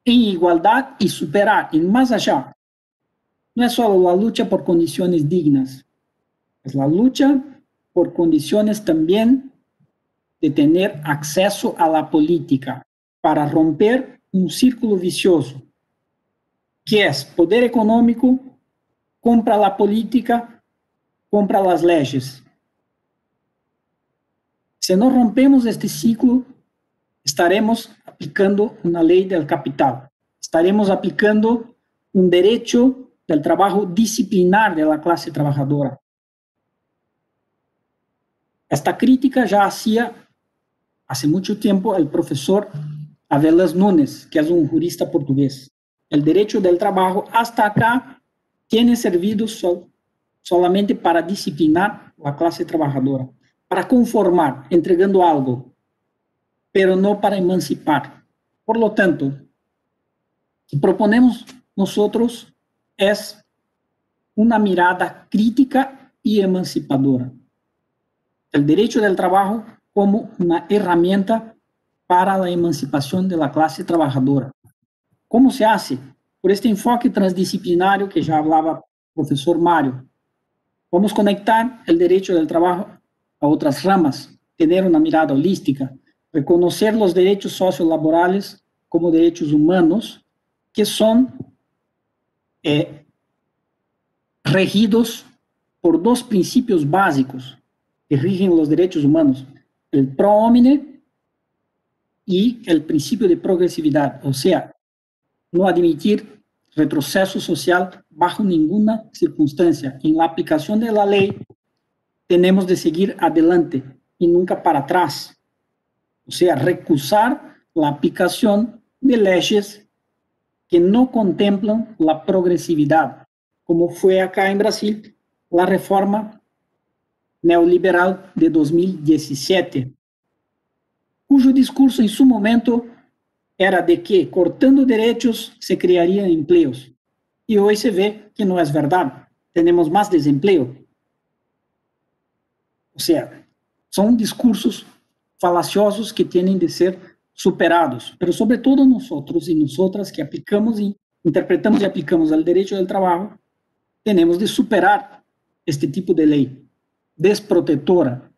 en igualdad y superar, y más allá. No es solo la lucha por condiciones dignas, es la lucha por condiciones también de tener acceso a la política para romper un círculo vicioso, que es poder económico, compra la política, compra las leyes. Si no rompemos este ciclo, estaremos aplicando una ley del capital, estaremos aplicando un derecho del trabajo disciplinar de la clase trabajadora. Esta crítica ya hacía hace mucho tiempo el profesor Avelas Nunes, que es un jurista portugués. El derecho del trabajo hasta acá tiene servido solamente para disciplinar la clase trabajadora, para conformar, entregando algo, pero no para emancipar. Por lo tanto, lo que proponemos nosotros es una mirada crítica y emancipadora. El derecho del trabajo como una herramienta para la emancipación de la clase trabajadora. ¿Cómo se hace? Por este enfoque transdisciplinario que ya hablaba el profesor Mario. Vamos a conectar el derecho del trabajo a otras ramas, tener una mirada holística, reconocer los derechos sociolaborales como derechos humanos que son regidos por dos principios básicos que rigen los derechos humanos, el pro homine y el principio de progresividad, o sea, no admitir retroceso social bajo ninguna circunstancia. En la aplicación de la ley tenemos de seguir adelante y nunca para atrás, o sea, recusar la aplicación de leyes que no contemplan la progresividad, como fue acá en Brasil la reforma neoliberal de 2017, cuyo discurso en su momento era de que cortando derechos se crearían empleos. Y hoy se ve que no es verdad. Tenemos más desempleo. O sea, son discursos falaciosos que tienen de ser superados. Pero sobre todo nosotros y nosotras que aplicamos y interpretamos y aplicamos el derecho del trabajo, tenemos de superar este tipo de ley desprotectora.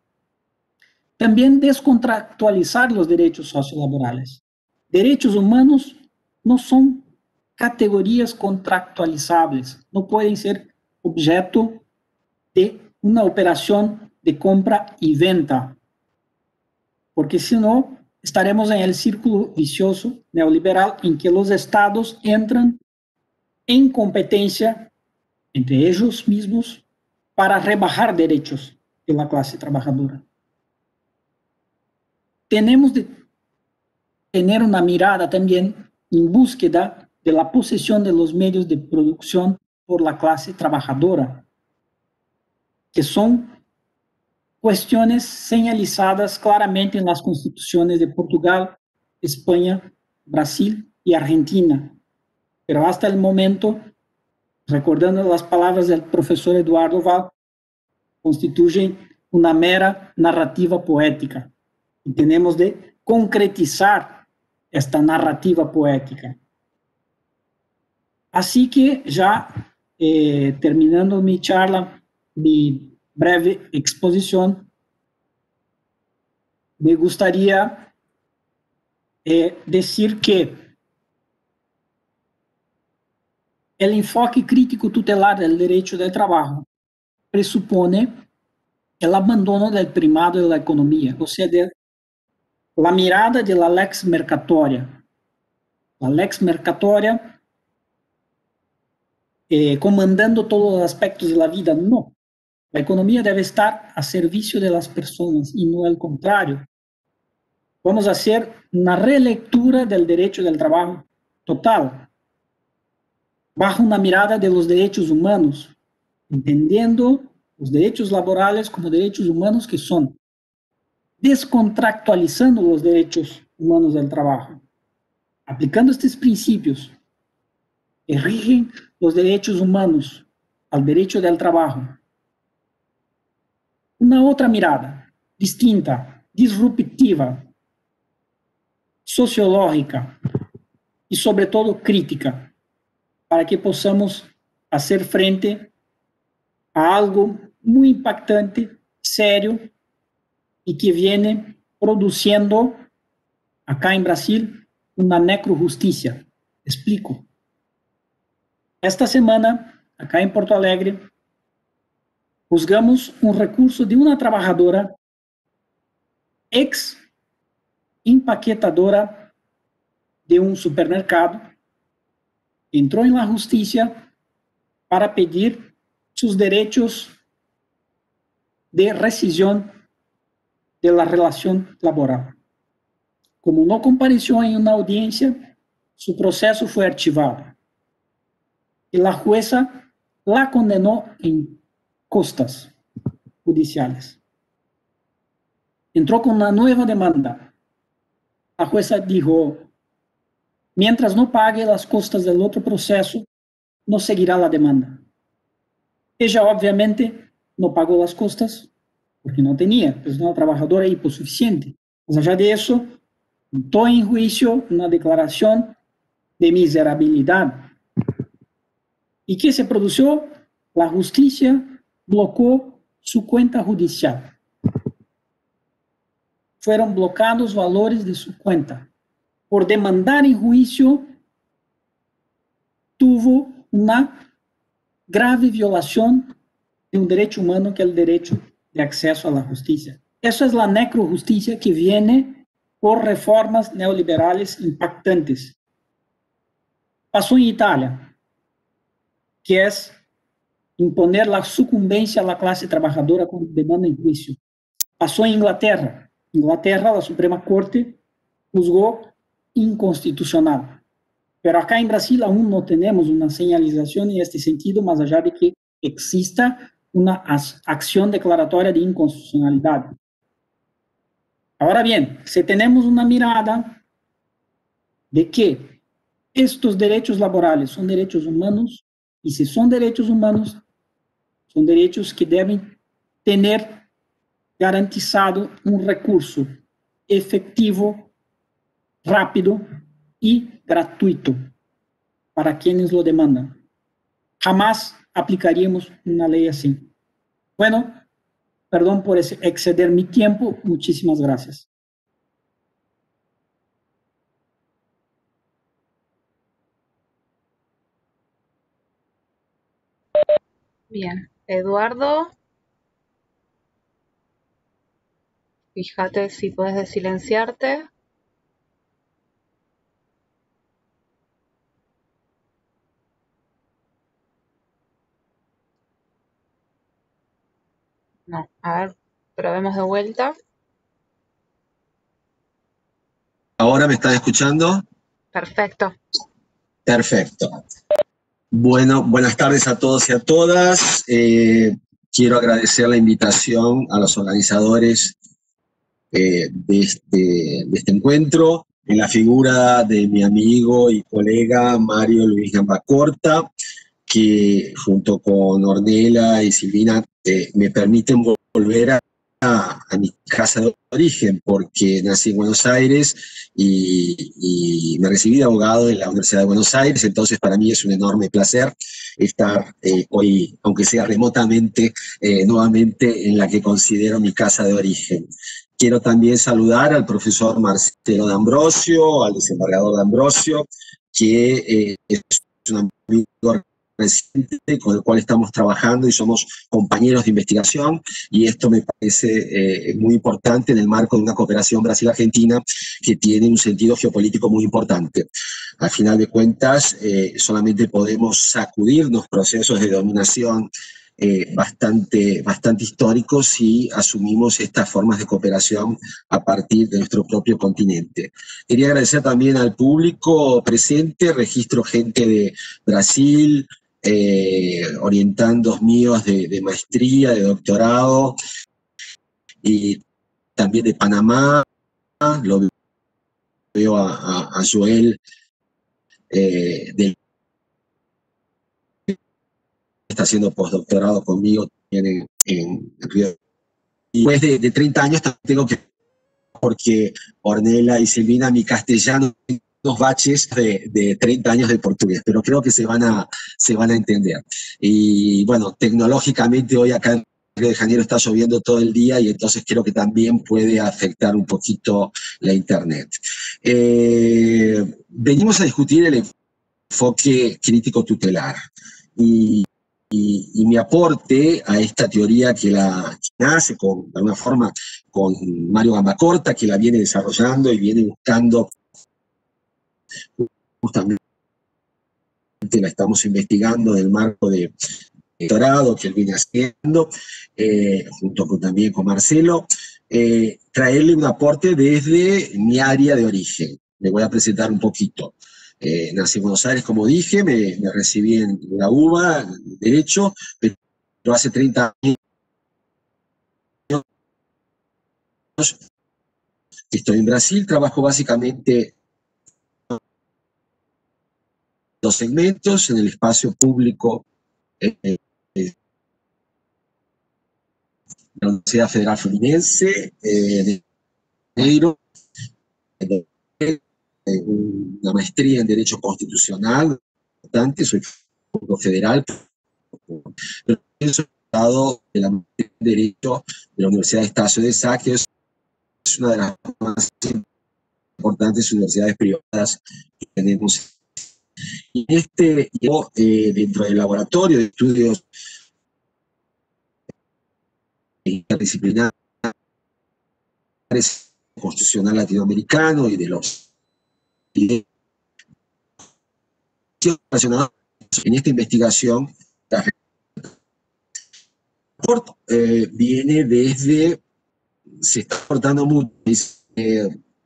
También descontractualizar los derechos sociolaborales. Derechos humanos no son categorías contractualizables, no pueden ser objeto de una operación de compra y venta, porque si no, estaremos en el círculo vicioso neoliberal en que los estados entran en competencia entre ellos mismos para rebajar derechos de la clase trabajadora. Tenemos de tener una mirada también en búsqueda de la posesión de los medios de producción por la clase trabajadora, que son cuestiones señalizadas claramente en las constituciones de Portugal, España, Brasil y Argentina. Pero hasta el momento, recordando las palabras del profesor Eduardo Val, constituyen una mera narrativa poética. Y tenemos de concretizar esta narrativa poética. Así que ya terminando mi charla, mi breve exposición, me gustaría decir que el enfoque crítico tutelar del derecho del trabajo presupone el abandono del primado de la economía, o sea, de la mirada de la lex mercatoria. La lex mercatoria comandando todos los aspectos de la vida, no. La economía debe estar a servicio de las personas y no al contrario. Vamos a hacer una relectura del derecho del trabajo total, bajo una mirada de los derechos humanos, entendiendo los derechos laborales como derechos humanos que son, descontractualizando los derechos humanos del trabajo, aplicando estos principios que rigen los derechos humanos al derecho del trabajo. Una otra mirada, distinta, disruptiva, sociológica y sobre todo crítica, para que podamos hacer frente a algo muy impactante, serio, y que viene produciendo acá en Brasil una necrojusticia. Explico. Esta semana, acá en Porto Alegre, juzgamos un recurso de una trabajadora ex empaquetadora de un supermercado, entró en la justicia para pedir sus derechos de rescisión de la relación laboral. Como no compareció en una audiencia, su proceso fue archivado. Y la jueza la condenó en costas judiciales. Entró con una nueva demanda. La jueza dijo, mientras no pague las costas del otro proceso, no seguirá la demanda. Ella obviamente no pagó las costas porque no tenía, es una trabajadora hiposuficiente. Más allá de eso, entró en juicio una declaración de miserabilidad. ¿Y qué se produjo? La justicia bloqueó su cuenta judicial. Fueron bloqueados valores de su cuenta. Por demandar en juicio, tuvo una grave violación de un derecho humano que es el derecho de acceso a la justicia. Eso es la necrojusticia que viene por reformas neoliberales impactantes. Pasó en Italia, que es imponer la sucumbencia a la clase trabajadora con demanda en juicio. Pasó en Inglaterra. Inglaterra, la Suprema Corte juzgó inconstitucional. Pero acá en Brasil aún no tenemos una señalización en este sentido, más allá de que exista una acción declaratoria de inconstitucionalidad. Ahora bien, si tenemos una mirada de que estos derechos laborales son derechos humanos, y si son derechos humanos, son derechos que deben tener garantizado un recurso efectivo, rápido y gratuito para quienes lo demandan. Jamás aplicaríamos una ley así. Bueno, perdón por exceder mi tiempo. Muchísimas gracias. Bien, Eduardo, fíjate si puedes desilenciarte. No, a ver, probemos de vuelta. ¿Ahora me están escuchando? Perfecto. Perfecto. Bueno, buenas tardes a todos y a todas. Quiero agradecer la invitación a los organizadores de este encuentro, en la figura de mi amigo y colega Mario Luis Gambacorta, que junto con Ornella y Silvina me permiten volver a mi casa de origen, porque nací en Buenos Aires y me recibí de abogado en la Universidad de Buenos Aires. Entonces para mí es un enorme placer estar hoy, aunque sea remotamente, nuevamente en la que considero mi casa de origen. Quiero también saludar al profesor Marcelo D'Ambrosio, al desembargador D'Ambrosio, que es un amigo reciente con el cual estamos trabajando y somos compañeros de investigación, y esto me parece muy importante en el marco de una cooperación Brasil-Argentina que tiene un sentido geopolítico muy importante. Al final de cuentas, solamente podemos sacudirnos procesos de dominación bastante históricos si asumimos estas formas de cooperación a partir de nuestro propio continente. Quería agradecer también al público presente, registro gente de Brasil, orientandos míos de maestría, de doctorado, y también de Panamá. Lo veo a Joel del está haciendo postdoctorado conmigo también en Río. Y después de 30 años tengo que, porque Ornella y Silvina, mi castellano, unos baches de 30 años de portugués, pero creo que se van a entender. Y bueno, tecnológicamente hoy acá en Río de Janeiro está lloviendo todo el día, y entonces creo que también puede afectar un poquito la internet. Venimos a discutir el enfoque crítico tutelar, y mi aporte a esta teoría que nace de alguna forma con Mario Gambacorta, que la viene desarrollando y viene buscando, justamente la estamos investigando en el marco de doctorado que él viene haciendo, junto también con Marcelo, traerle un aporte desde mi área de origen. Le voy a presentar un poquito. Nací en Buenos Aires, como dije, me recibí en la UBA, en Derecho, pero hace 30 años que estoy en Brasil. Trabajo básicamente en dos segmentos: en el espacio público, la Universidad Federal Fluminense, de Janeiro, una maestría en Derecho Constitucional, importante, soy funcionario federal, pero soy graduado de la maestría en Derecho de la Universidad de Estácio de Sá, que es una de las más importantes universidades privadas que tenemos. Y yo, dentro del laboratorio de estudios interdisciplinares constitucional latinoamericano y de los relacionados en esta investigación, viene desde, se está aportando mucho,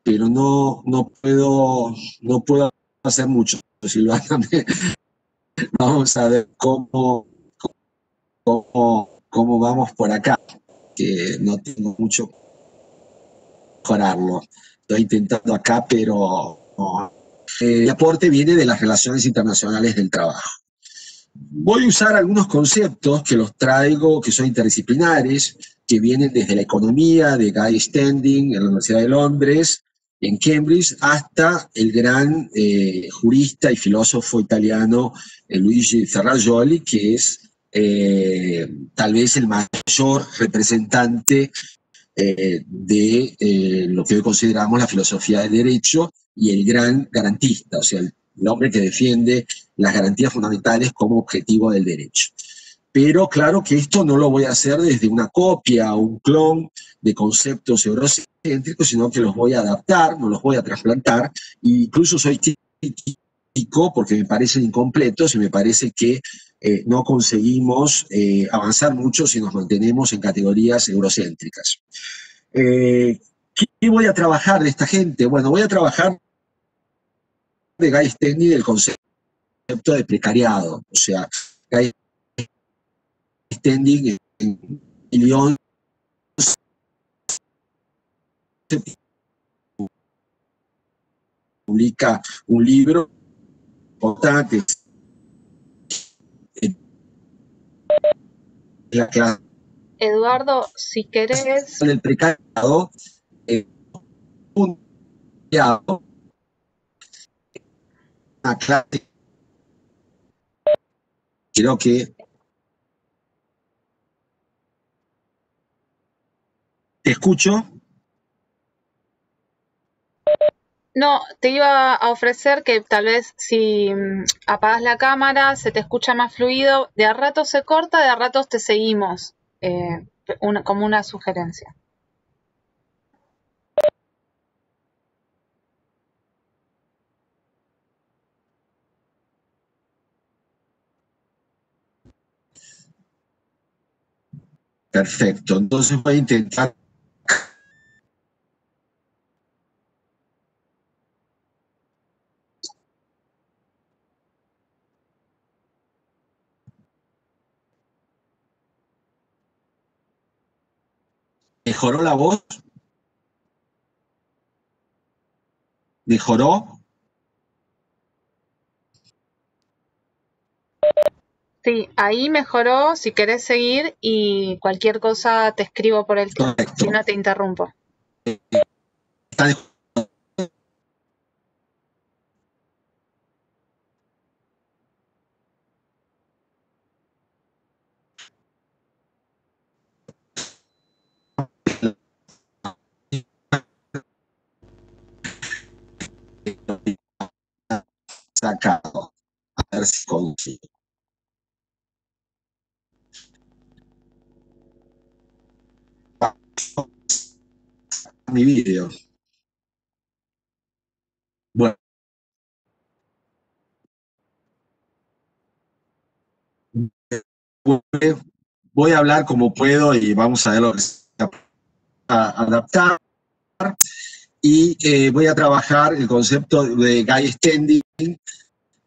pero no puedo hacer mucho. Silvana, vamos a ver cómo vamos por acá, que no tengo mucho que mejorarlo. Estoy intentando acá, pero no. El aporte viene de las relaciones internacionales del trabajo. Voy a usar algunos conceptos que los traigo, que son interdisciplinares, que vienen desde la economía de Guy Standing en la Universidad de Londres, en Cambridge, hasta el gran jurista y filósofo italiano Luigi Ferrajoli, que es tal vez el mayor representante de lo que hoy consideramos la filosofía del derecho y el gran garantista, o sea, el hombre que defiende las garantías fundamentales como objetivo del derecho. Pero claro que esto no lo voy a hacer desde una copia o un clon de conceptos eurocéntricos, sino que los voy a adaptar, no los voy a trasplantar, e incluso soy crítico porque me parecen incompletos y me parece que no conseguimos avanzar mucho si nos mantenemos en categorías eurocéntricas. ¿Qué voy a trabajar de esta gente? Bueno, voy a trabajar de Guy Standing del concepto de precariado, o sea, Guy Standing en Lyon publica un libro importante, la clase Eduardo, si querés, del precariado, una clase, creo que te escucho. no, te iba a ofrecer que tal vez si apagas la cámara se te escucha más fluido, de a ratos se corta, de a ratos te seguimos, como una sugerencia. Perfecto, entonces voy a intentar ¿Mejoró la voz? ¿Mejoró? Sí, ahí mejoró, si querés seguir y cualquier cosa te escribo por el chat, Correcto. si no te interrumpo. Está sacado. A ver si consigo. Mi vídeo. Bueno. Voy a hablar como puedo y vamos a ver lo que se va a adaptar. Y voy a trabajar el concepto de Guy Standing,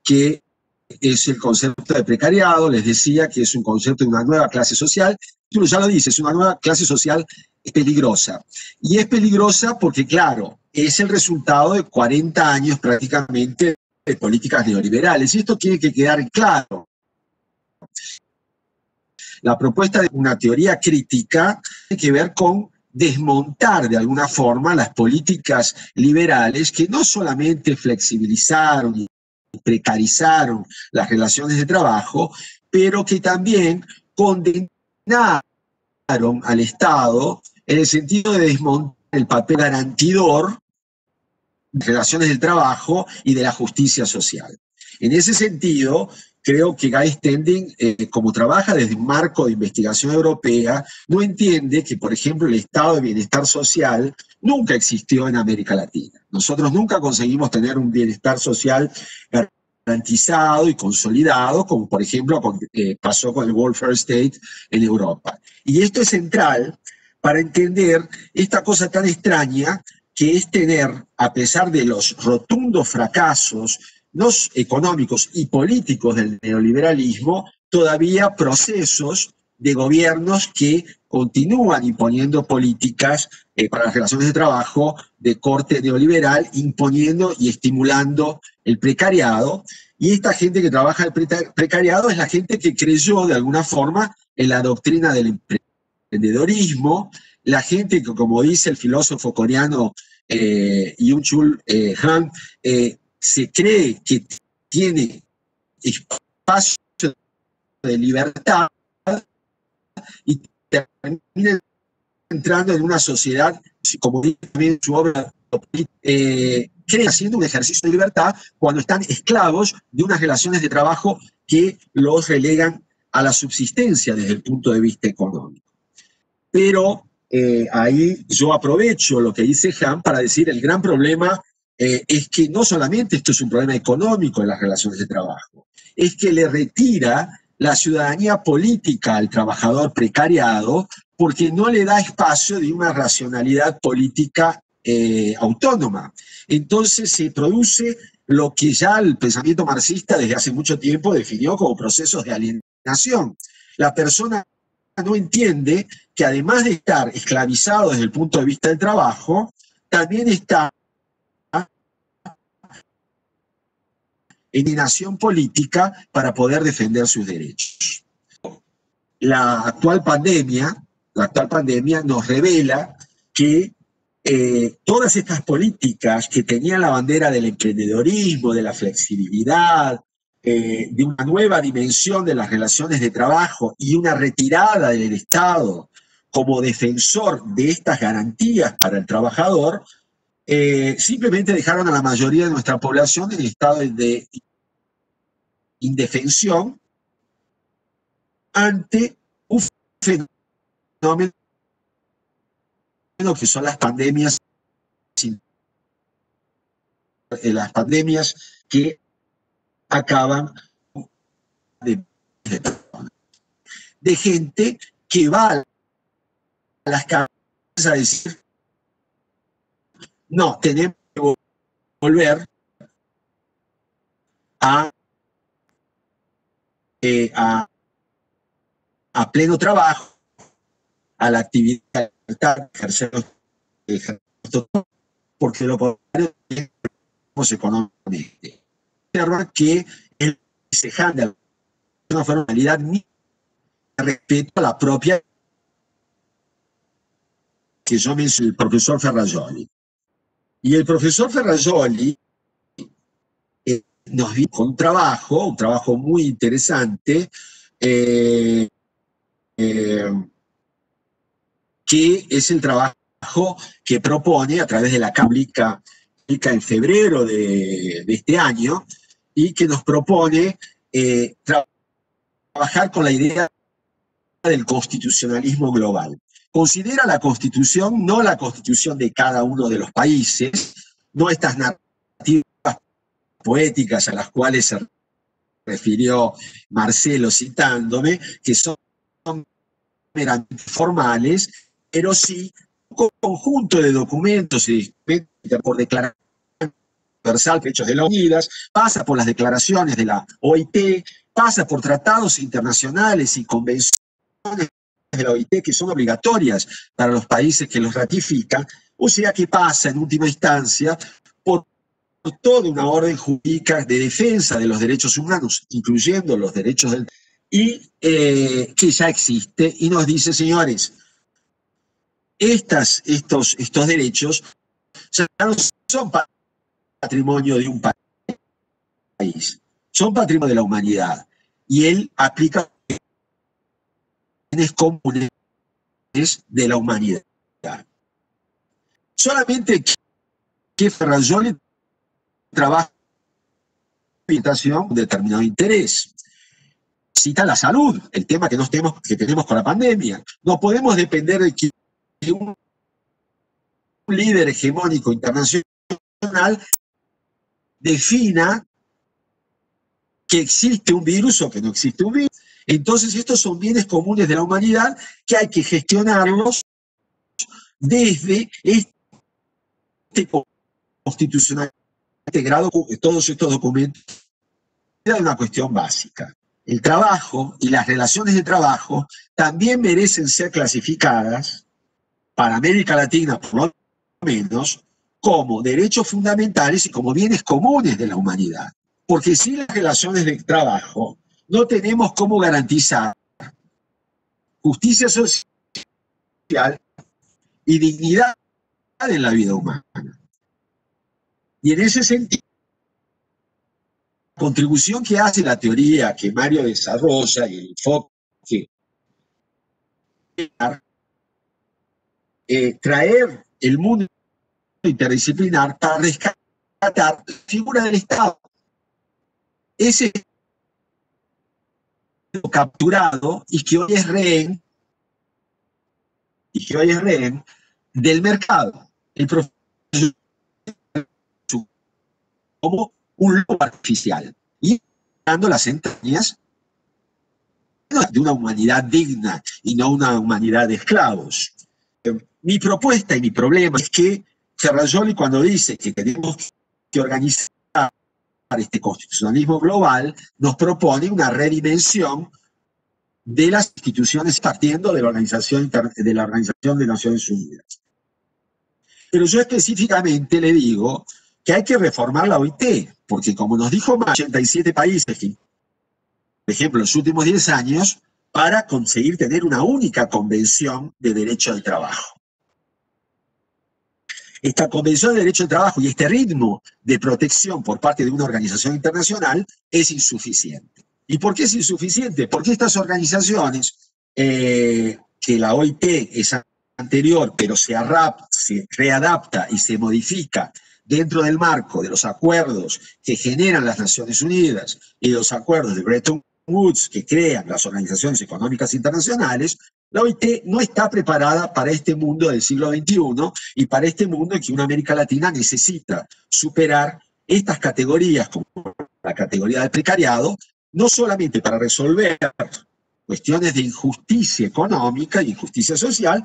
que es el concepto de precariado. Les decía que es un concepto de una nueva clase social. Tú ya lo dices, una nueva clase social peligrosa. Y es peligrosa porque, claro, es el resultado de 40 años prácticamente de políticas neoliberales. Y esto tiene que quedar claro. La propuesta de una teoría crítica tiene que ver con desmontar de alguna forma las políticas liberales que no solamente flexibilizaron y precarizaron las relaciones de trabajo, pero que también condenaron al Estado en el sentido de desmontar el papel garantidor de relaciones del trabajo y de la justicia social. En ese sentido, creo que Guy Standing, como trabaja desde un marco de investigación europea, no entiende que, por ejemplo, el estado de bienestar social nunca existió en América Latina. Nosotros nunca conseguimos tener un bienestar social garantizado y consolidado, como por ejemplo pasó con el welfare state en Europa. Y esto es central para entender esta cosa tan extraña que es tener, a pesar de los rotundos fracasos económicos y políticos del neoliberalismo, todavía procesos de gobiernos que continúan imponiendo políticas para las relaciones de trabajo de corte neoliberal, imponiendo y estimulando el precariado. Y esta gente que trabaja el precariado es la gente que creyó de alguna forma en la doctrina del emprendedorismo, la gente que, como dice el filósofo coreano Byung-Chul Han, se cree que tiene espacio de libertad y termina entrando en una sociedad, como dice también su obra, cree haciendo un ejercicio de libertad cuando están esclavos de unas relaciones de trabajo que los relegan a la subsistencia desde el punto de vista económico. Pero ahí yo aprovecho lo que dice Han para decir el gran problema es que no solamente esto es un problema económico en las relaciones de trabajo, es que le retira la ciudadanía política al trabajador precariado porque no le da espacio de una racionalidad política autónoma. Entonces se produce lo que ya el pensamiento marxista desde hace mucho tiempo definió como procesos de alienación. La persona no entiende que además de estar esclavizado desde el punto de vista del trabajo, también está en alienación política para poder defender sus derechos. La actual pandemia nos revela que todas estas políticas que tenían la bandera del emprendedorismo, de la flexibilidad, de una nueva dimensión de las relaciones de trabajo y una retirada del Estado como defensor de estas garantías para el trabajador, simplemente dejaron a la mayoría de nuestra población en estado de indefensión ante un fenómeno que son las pandemias que acaban de gente que va a las calles a decir no, tenemos que volver a pleno trabajo, a la actividad, ejercer porque lo podemos económicamente. Observa que el Sejan de una formalidad ni respeto a la propia que yo mencioné, el profesor Ferrajoli. Y el profesor Ferrajoli nos dio un trabajo muy interesante, que es el trabajo que propone a través de la Cámara en febrero de este año, y que nos propone trabajar con la idea del constitucionalismo global. Considera la Constitución no la Constitución de cada uno de los países, no estas narrativas poéticas a las cuales se refirió Marcelo citándome, que son meramente formales, pero sí un conjunto de documentos y por declaración universal de Derechos de las Unidas, pasa por las declaraciones de la OIT, pasa por tratados internacionales y convenciones de la OIT que son obligatorias para los países que los ratifican, o sea que pasa en última instancia por toda una orden jurídica de defensa de los derechos humanos, incluyendo los derechos del y que ya existe y nos dice, señores, estos derechos ya no son patrimonio de un país, son patrimonio de la humanidad. Y él aplica bienes comunes de la humanidad. Solamente que Ferrajoli trabaja en orientación con determinado interés. Cita la salud, el tema que tenemos con la pandemia. No podemos depender de que un líder hegemónico internacional defina que existe un virus o que no existe un virus. Entonces estos son bienes comunes de la humanidad que hay que gestionarlos desde este constitucional integrado con todos estos documentos. Es una cuestión básica. El trabajo y las relaciones de trabajo también merecen ser clasificadas, para América Latina por lo menos, como derechos fundamentales y como bienes comunes de la humanidad. Porque sin las relaciones de trabajo no tenemos cómo garantizar justicia social y dignidad en la vida humana. Y en ese sentido, la contribución que hace la teoría que Mario desarrolla y el enfoque, traer el mundo interdisciplinar para rescatar la figura del Estado. Ese capturado y que hoy es rehén del mercado. El profesor como un lobo artificial y dando las entrañas de una humanidad digna y no una humanidad de esclavos. Mi propuesta y mi problema es que Ferrajoli, cuando dice que tenemos que organizar este constitucionalismo global, nos propone una redimensión de las instituciones partiendo de la Organización de Naciones Unidas. Pero yo específicamente le digo que hay que reformar la OIT, porque como nos dijo más, 87 países, por ejemplo, en los últimos 10 años, para conseguir tener una única convención de derecho al trabajo. Esta convención de derecho al trabajo y este ritmo de protección por parte de una organización internacional es insuficiente. ¿Y por qué es insuficiente? Porque estas organizaciones, que la OIT es anterior, pero se readapta y se modifica dentro del marco de los acuerdos que generan las Naciones Unidas y los acuerdos de Bretton Woods que crean las organizaciones económicas internacionales, la OIT no está preparada para este mundo del siglo XXI y para este mundo en que una América Latina necesita superar estas categorías, como la categoría del precariado, no solamente para resolver cuestiones de injusticia económica y injusticia social,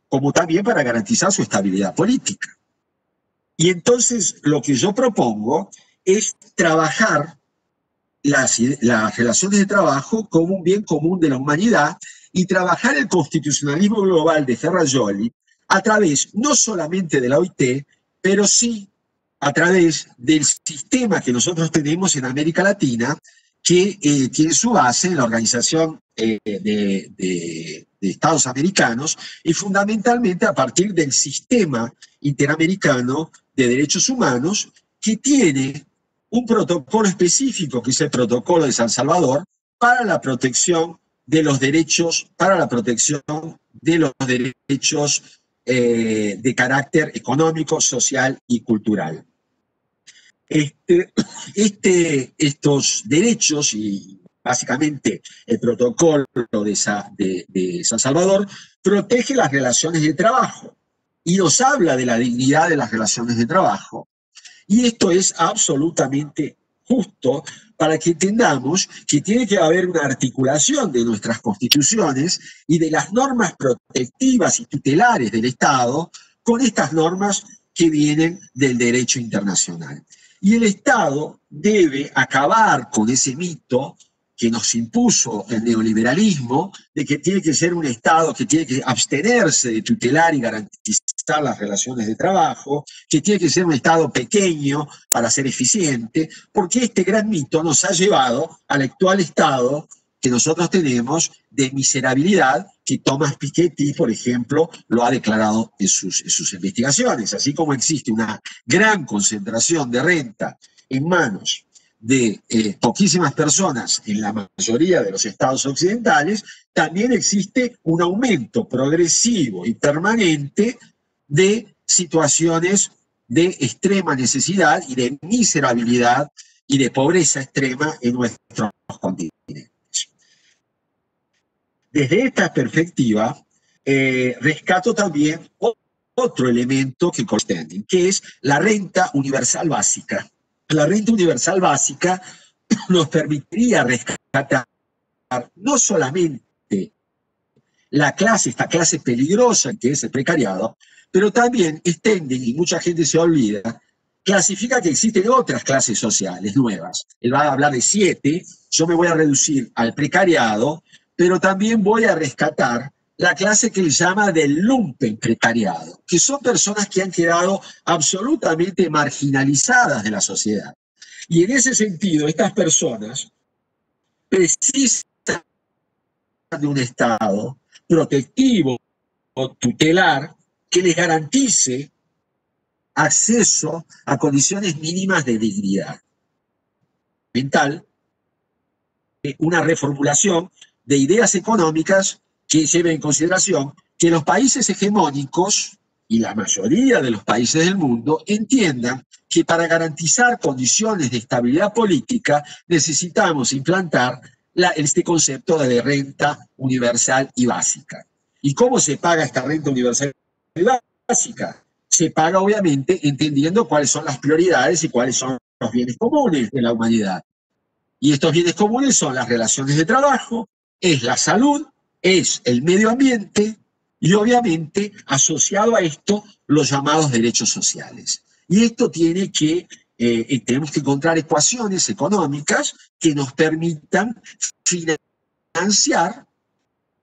como también para garantizar su estabilidad política. Y entonces lo que yo propongo es trabajar las relaciones de trabajo como un bien común de la humanidad y trabajar el constitucionalismo global de Ferrajoli a través no solamente de la OIT, pero sí a través del sistema que nosotros tenemos en América Latina, que tiene su base en la Organización de Estados Americanos y fundamentalmente a partir del sistema interamericano de derechos humanos, que tiene un protocolo específico, que es el protocolo de San Salvador, para la protección de los derechos, de carácter económico, social y cultural. Estos derechos y básicamente el protocolo de San Salvador protege las relaciones de trabajo y nos habla de la dignidad de las relaciones de trabajo. Y esto es absolutamente justo para que entendamos que tiene que haber una articulación de nuestras constituciones y de las normas protectivas y tutelares del Estado con estas normas que vienen del derecho internacional. Y el Estado debe acabar con ese mito que nos impuso el neoliberalismo, de que tiene que ser un Estado que tiene que abstenerse de tutelar y garantizar las relaciones de trabajo, que tiene que ser un Estado pequeño para ser eficiente, porque este gran mito nos ha llevado al actual Estado que nosotros tenemos de miserabilidad que Thomas Piketty, por ejemplo, lo ha declarado en sus investigaciones. Así como existe una gran concentración de renta en manos de poquísimas personas en la mayoría de los estados occidentales, también existe un aumento progresivo y permanente de situaciones de extrema necesidad y de miserabilidad y de pobreza extrema en nuestros continentes. Desde esta perspectiva, rescato también otro elemento que corresponde, que es la renta universal básica. La renta universal básica nos permitiría rescatar no solamente esta clase peligrosa que es el precariado, pero también extiende, y mucha gente se olvida, clasifica que existen otras clases sociales nuevas. Él va a hablar de 7, yo me voy a reducir al precariado, pero también voy a rescatar la clase que él llama del lumpen precariado, que son personas que han quedado absolutamente marginalizadas de la sociedad. Y en ese sentido, estas personas precisan de un Estado protectivo o tutelar que les garantice acceso a condiciones mínimas de dignidad mental, una reformulación de ideas económicas que lleven en consideración que los países hegemónicos y la mayoría de los países del mundo entiendan que para garantizar condiciones de estabilidad política necesitamos implantar este concepto de renta universal y básica. ¿Y cómo se paga esta renta universal y básica? Se paga obviamente entendiendo cuáles son las prioridades y cuáles son los bienes comunes de la humanidad. Y estos bienes comunes son las relaciones de trabajo, es la salud, es el medio ambiente y obviamente asociado a esto los llamados derechos sociales. Y esto tiene que, tenemos que encontrar ecuaciones económicas que nos permitan financiar,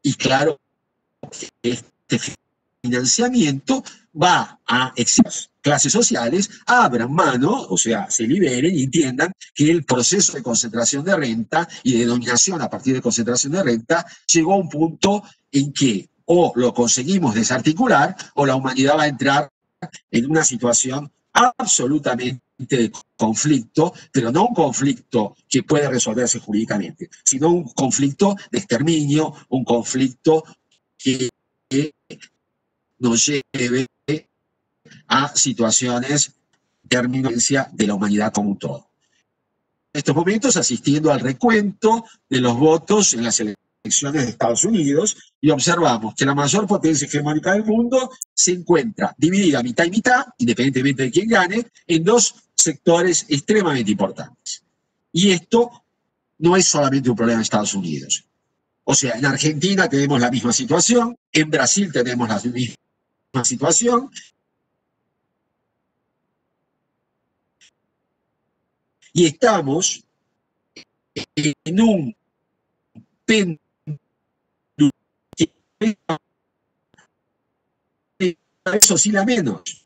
y claro, este financiamiento va a exigir clases sociales abran mano, o sea, se liberen y entiendan que el proceso de concentración de renta y de dominación a partir de concentración de renta llegó a un punto en que o lo conseguimos desarticular o la humanidad va a entrar en una situación absolutamente de conflicto, pero no un conflicto que puede resolverse jurídicamente, sino un conflicto de exterminio, un conflicto que nos lleve a situaciones de terminancia de la humanidad como un todo. En estos momentos asistiendo al recuento de los votos en las elecciones de Estados Unidos y observamos que la mayor potencia hegemónica del mundo se encuentra dividida mitad y mitad, independientemente de quién gane, en dos sectores extremadamente importantes. Y esto no es solamente un problema de Estados Unidos. O sea, en Argentina tenemos la misma situación, en Brasil tenemos la misma situación, y estamos en un péndulo que eso oscila menos.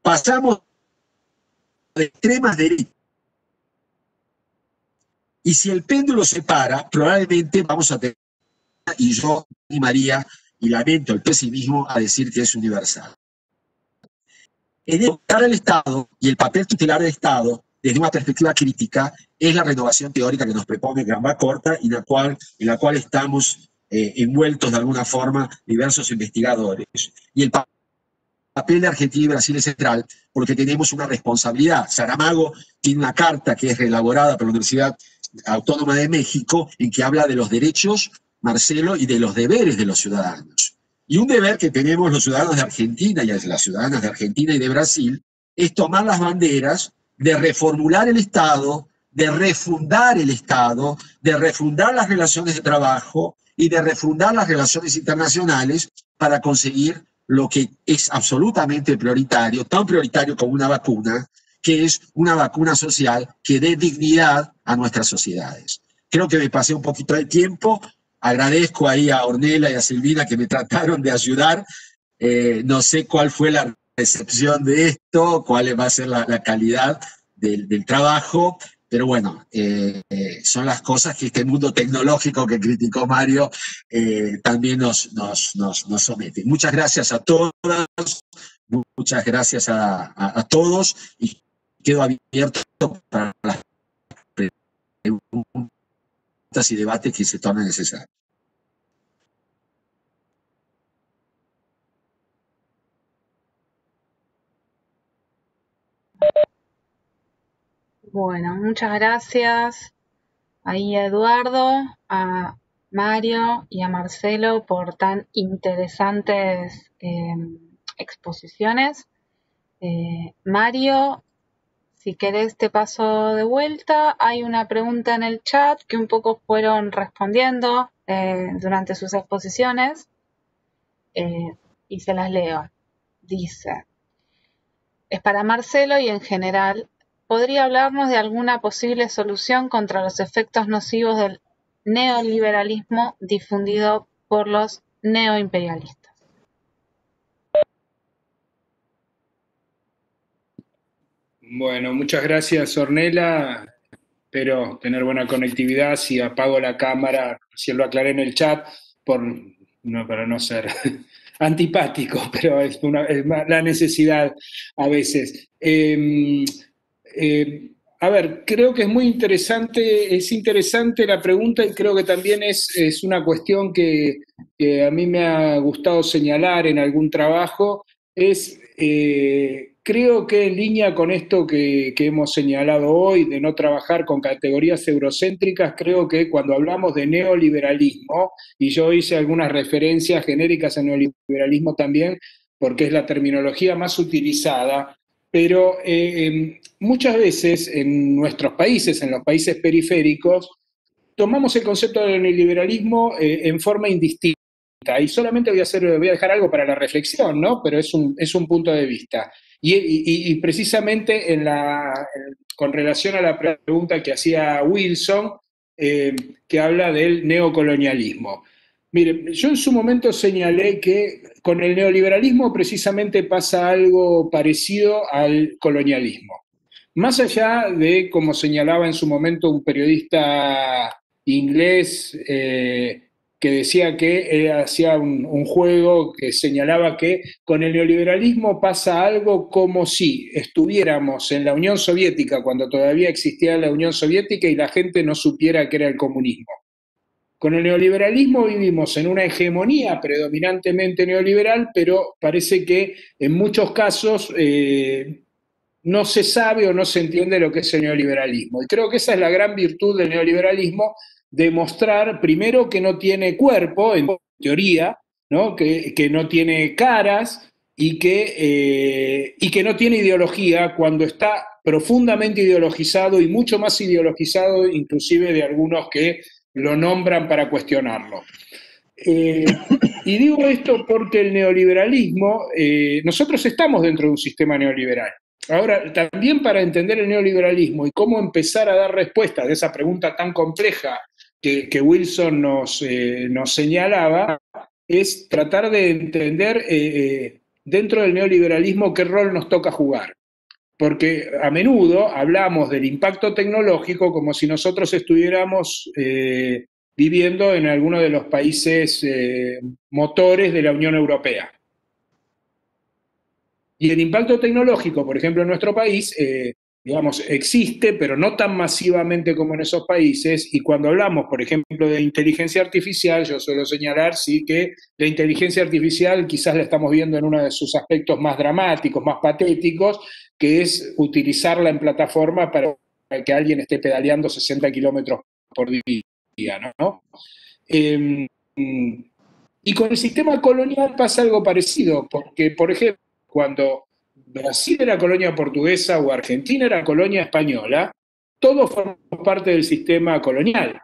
Pasamos de extremas derechas. Y si el péndulo se para, probablemente vamos a tener, y yo animaría, y lamento el pesimismo, a decir que es universal. En el Estado y el papel tutelar del Estado, desde una perspectiva crítica, es la renovación teórica que nos propone Gambá Corta y en la cual estamos envueltos de alguna forma diversos investigadores. Y el papel de Argentina y Brasil es central porque tenemos una responsabilidad. Saramago tiene una carta que es reelaborada por la Universidad Autónoma de México en que habla de los derechos, Marcelo, y de los deberes de los ciudadanos. Y un deber que tenemos los ciudadanos de Argentina y las ciudadanas de Argentina y de Brasil es tomar las banderas de reformular el Estado, de refundar el Estado, de refundar las relaciones de trabajo y de refundar las relaciones internacionales para conseguir lo que es absolutamente prioritario, tan prioritario como una vacuna, que es una vacuna social que dé dignidad a nuestras sociedades. Creo que me pasé un poquito de tiempo, agradezco ahí a Ornella y a Silvina que me trataron de ayudar, no sé cuál fue la recepción de esto, cuál va a ser la calidad del trabajo, pero bueno, son las cosas que este mundo tecnológico que criticó Mario también nos somete. Muchas gracias a todas, muchas gracias a todos, y quedo abierto para las preguntas y debates que se tornen necesarios. Bueno, muchas gracias ahí a Eduardo, a Mario y a Marcelo por tan interesantes exposiciones. Mario, si querés te paso de vuelta. Hay una pregunta en el chat que un poco fueron respondiendo durante sus exposiciones y se las leo. Dice, es para Marcelo y en general, ¿podría hablarnos de alguna posible solución contra los efectos nocivos del neoliberalismo difundido por los neoimperialistas? Bueno, muchas gracias, Ornella. Espero tener buena conectividad. Si apago la cámara, si lo aclaré en el chat, para no ser antipático, pero es la necesidad a veces. A ver, creo que es interesante la pregunta, y creo que también es una cuestión que a mí me ha gustado señalar en algún trabajo. Creo que en línea con esto que hemos señalado hoy, de no trabajar con categorías eurocéntricas, creo que cuando hablamos de neoliberalismo, y yo hice algunas referencias genéricas a neoliberalismo también, porque es la terminología más utilizada, pero muchas veces en nuestros países, en los países periféricos, tomamos el concepto del neoliberalismo en forma indistinta. Y solamente voy a dejar algo para la reflexión, ¿no? Pero es un punto de vista. Y precisamente con relación a la pregunta que hacía Wilson, que habla del neocolonialismo. Mire, yo en su momento señalé que con el neoliberalismo precisamente pasa algo parecido al colonialismo. Más allá de, como señalaba en su momento un periodista inglés, que decía que hacía un juego que señalaba que con el neoliberalismo pasa algo como si estuviéramos en la Unión Soviética, cuando todavía existía la Unión Soviética, y la gente no supiera que era el comunismo. Con el neoliberalismo vivimos en una hegemonía predominantemente neoliberal, pero parece que en muchos casos no se sabe o no se entiende lo que es el neoliberalismo. Y creo que esa es la gran virtud del neoliberalismo, demostrar primero que no tiene cuerpo, en teoría, ¿no? Que no tiene caras y que no tiene ideología, cuando está profundamente ideologizado, y mucho más ideologizado inclusive de algunos que lo nombran para cuestionarlo. Y digo esto porque el neoliberalismo, nosotros estamos dentro de un sistema neoliberal. Ahora, también para entender el neoliberalismo y cómo empezar a dar respuesta a esa pregunta tan compleja que Wilson nos señalaba, es tratar de entender dentro del neoliberalismo qué rol nos toca jugar. Porque a menudo hablamos del impacto tecnológico como si nosotros estuviéramos viviendo en alguno de los países motores de la Unión Europea. Y el impacto tecnológico, por ejemplo, en nuestro país, digamos, existe, pero no tan masivamente como en esos países. Y cuando hablamos, por ejemplo, de inteligencia artificial, yo suelo señalar, sí, que la inteligencia artificial quizás la estamos viendo en uno de sus aspectos más dramáticos, más patéticos, que es utilizarla en plataforma para que alguien esté pedaleando 60 kilómetros por día, ¿no? Y con el sistema colonial pasa algo parecido, porque, por ejemplo, cuando Brasil era colonia portuguesa o Argentina era colonia española, todos formamos parte del sistema colonial.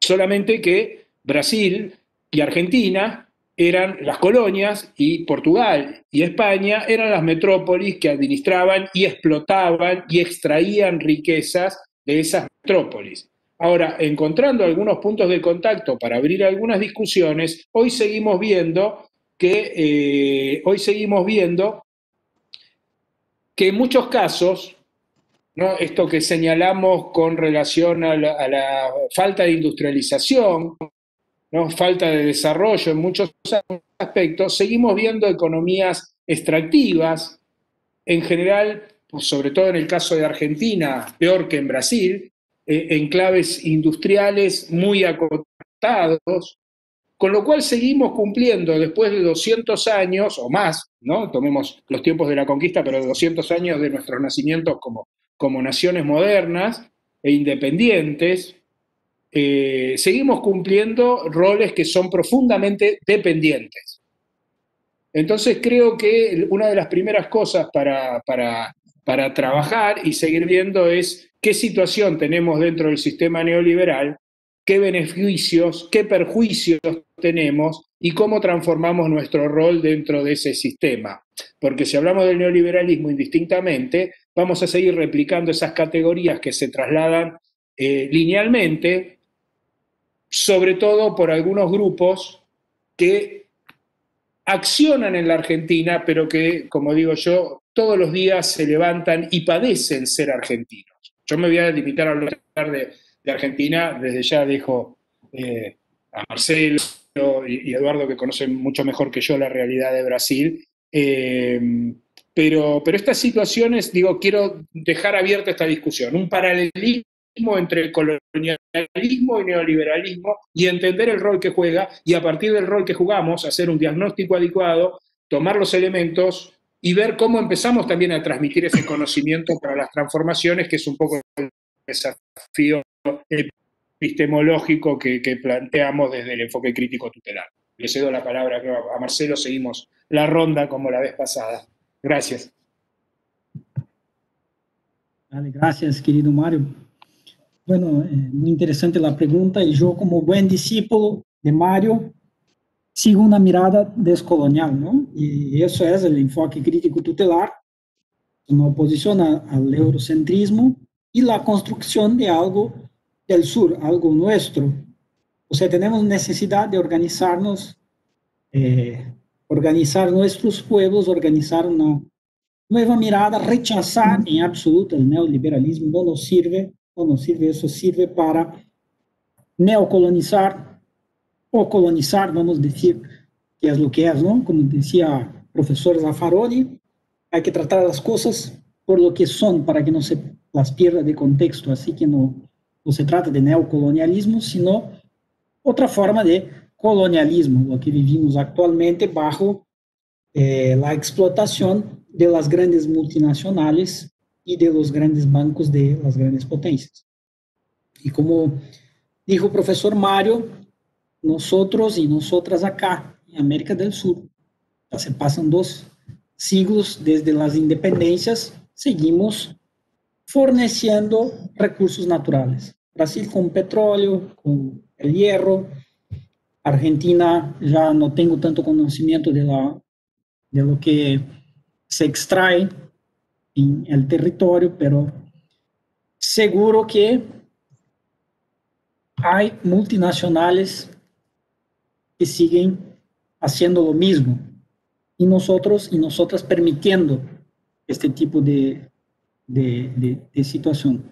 Solamente que Brasil y Argentina eran las colonias, y Portugal y España eran las metrópolis que administraban y explotaban y extraían riquezas de esas metrópolis. Ahora, encontrando algunos puntos de contacto para abrir algunas discusiones, hoy seguimos viendo que en muchos casos ¿no? Esto que señalamos con relación a la falta de industrialización, ¿no? Falta de desarrollo en muchos aspectos, seguimos viendo economías extractivas, en general, pues sobre todo en el caso de Argentina, peor que en Brasil, enclaves industriales muy acotados, con lo cual seguimos cumpliendo después de 200 años o más, ¿no? Tomemos los tiempos de la conquista, pero de 200 años de nuestros nacimientos como naciones modernas e independientes, seguimos cumpliendo roles que son profundamente dependientes. Entonces creo que una de las primeras cosas para trabajar y seguir viendo es qué situación tenemos dentro del sistema neoliberal, qué beneficios, qué perjuicios tenemos y cómo transformamos nuestro rol dentro de ese sistema. Porque si hablamos del neoliberalismo indistintamente, vamos a seguir replicando esas categorías que se trasladan linealmente, sobre todo por algunos grupos que accionan en la Argentina, pero que, como digo yo, todos los días se levantan y padecen ser argentinos. Yo me voy a limitar a hablar de Argentina, desde ya dejo a Marcelo y Eduardo, que conocen mucho mejor que yo la realidad de Brasil, pero estas situaciones, digo, quiero dejar abierta esta discusión, un paralelismo entre el colonialismo y neoliberalismo y entender el rol que juega y a partir del rol que jugamos hacer un diagnóstico adecuado, tomar los elementos y ver cómo empezamos también a transmitir ese conocimiento para las transformaciones, que es un poco el desafío epistemológico que planteamos desde el enfoque crítico tutelar. Le cedo la palabra a Marcelo, seguimos la ronda como la vez pasada. Gracias. Vale, gracias, querido Mario. Bueno, muy interesante la pregunta y yo como buen discípulo de Mario sigo una mirada descolonial, ¿no? Y eso es el enfoque crítico tutelar, una oposición al eurocentrismo y la construcción de algo del sur, algo nuestro. O sea, tenemos necesidad de organizarnos, organizar nuestros pueblos, organizar una nueva mirada, rechazar en absoluto el neoliberalismo, no nos sirve, eso sirve para neocolonizar o colonizar, vamos a decir, que es lo que es, ¿no? Como decía el profesor Zaffaroni, hay que tratar las cosas por lo que son, para que no se las pierda de contexto, así que no se trata de neocolonialismo, sino otra forma de colonialismo, lo que vivimos actualmente bajo la explotación de las grandes multinacionales y de los grandes bancos de las grandes potencias. Y como dijo el profesor Mario, nosotros y nosotras acá, en América del Sur, ya se pasan 2 siglos desde las independencias, seguimos forneciendo recursos naturales. Brasil con petróleo, con el hierro. Argentina ya no tengo tanto conocimiento de lo que se extrae en el territorio, pero seguro que hay multinacionales que siguen haciendo lo mismo y nosotros y nosotras permitiendo este tipo de situación.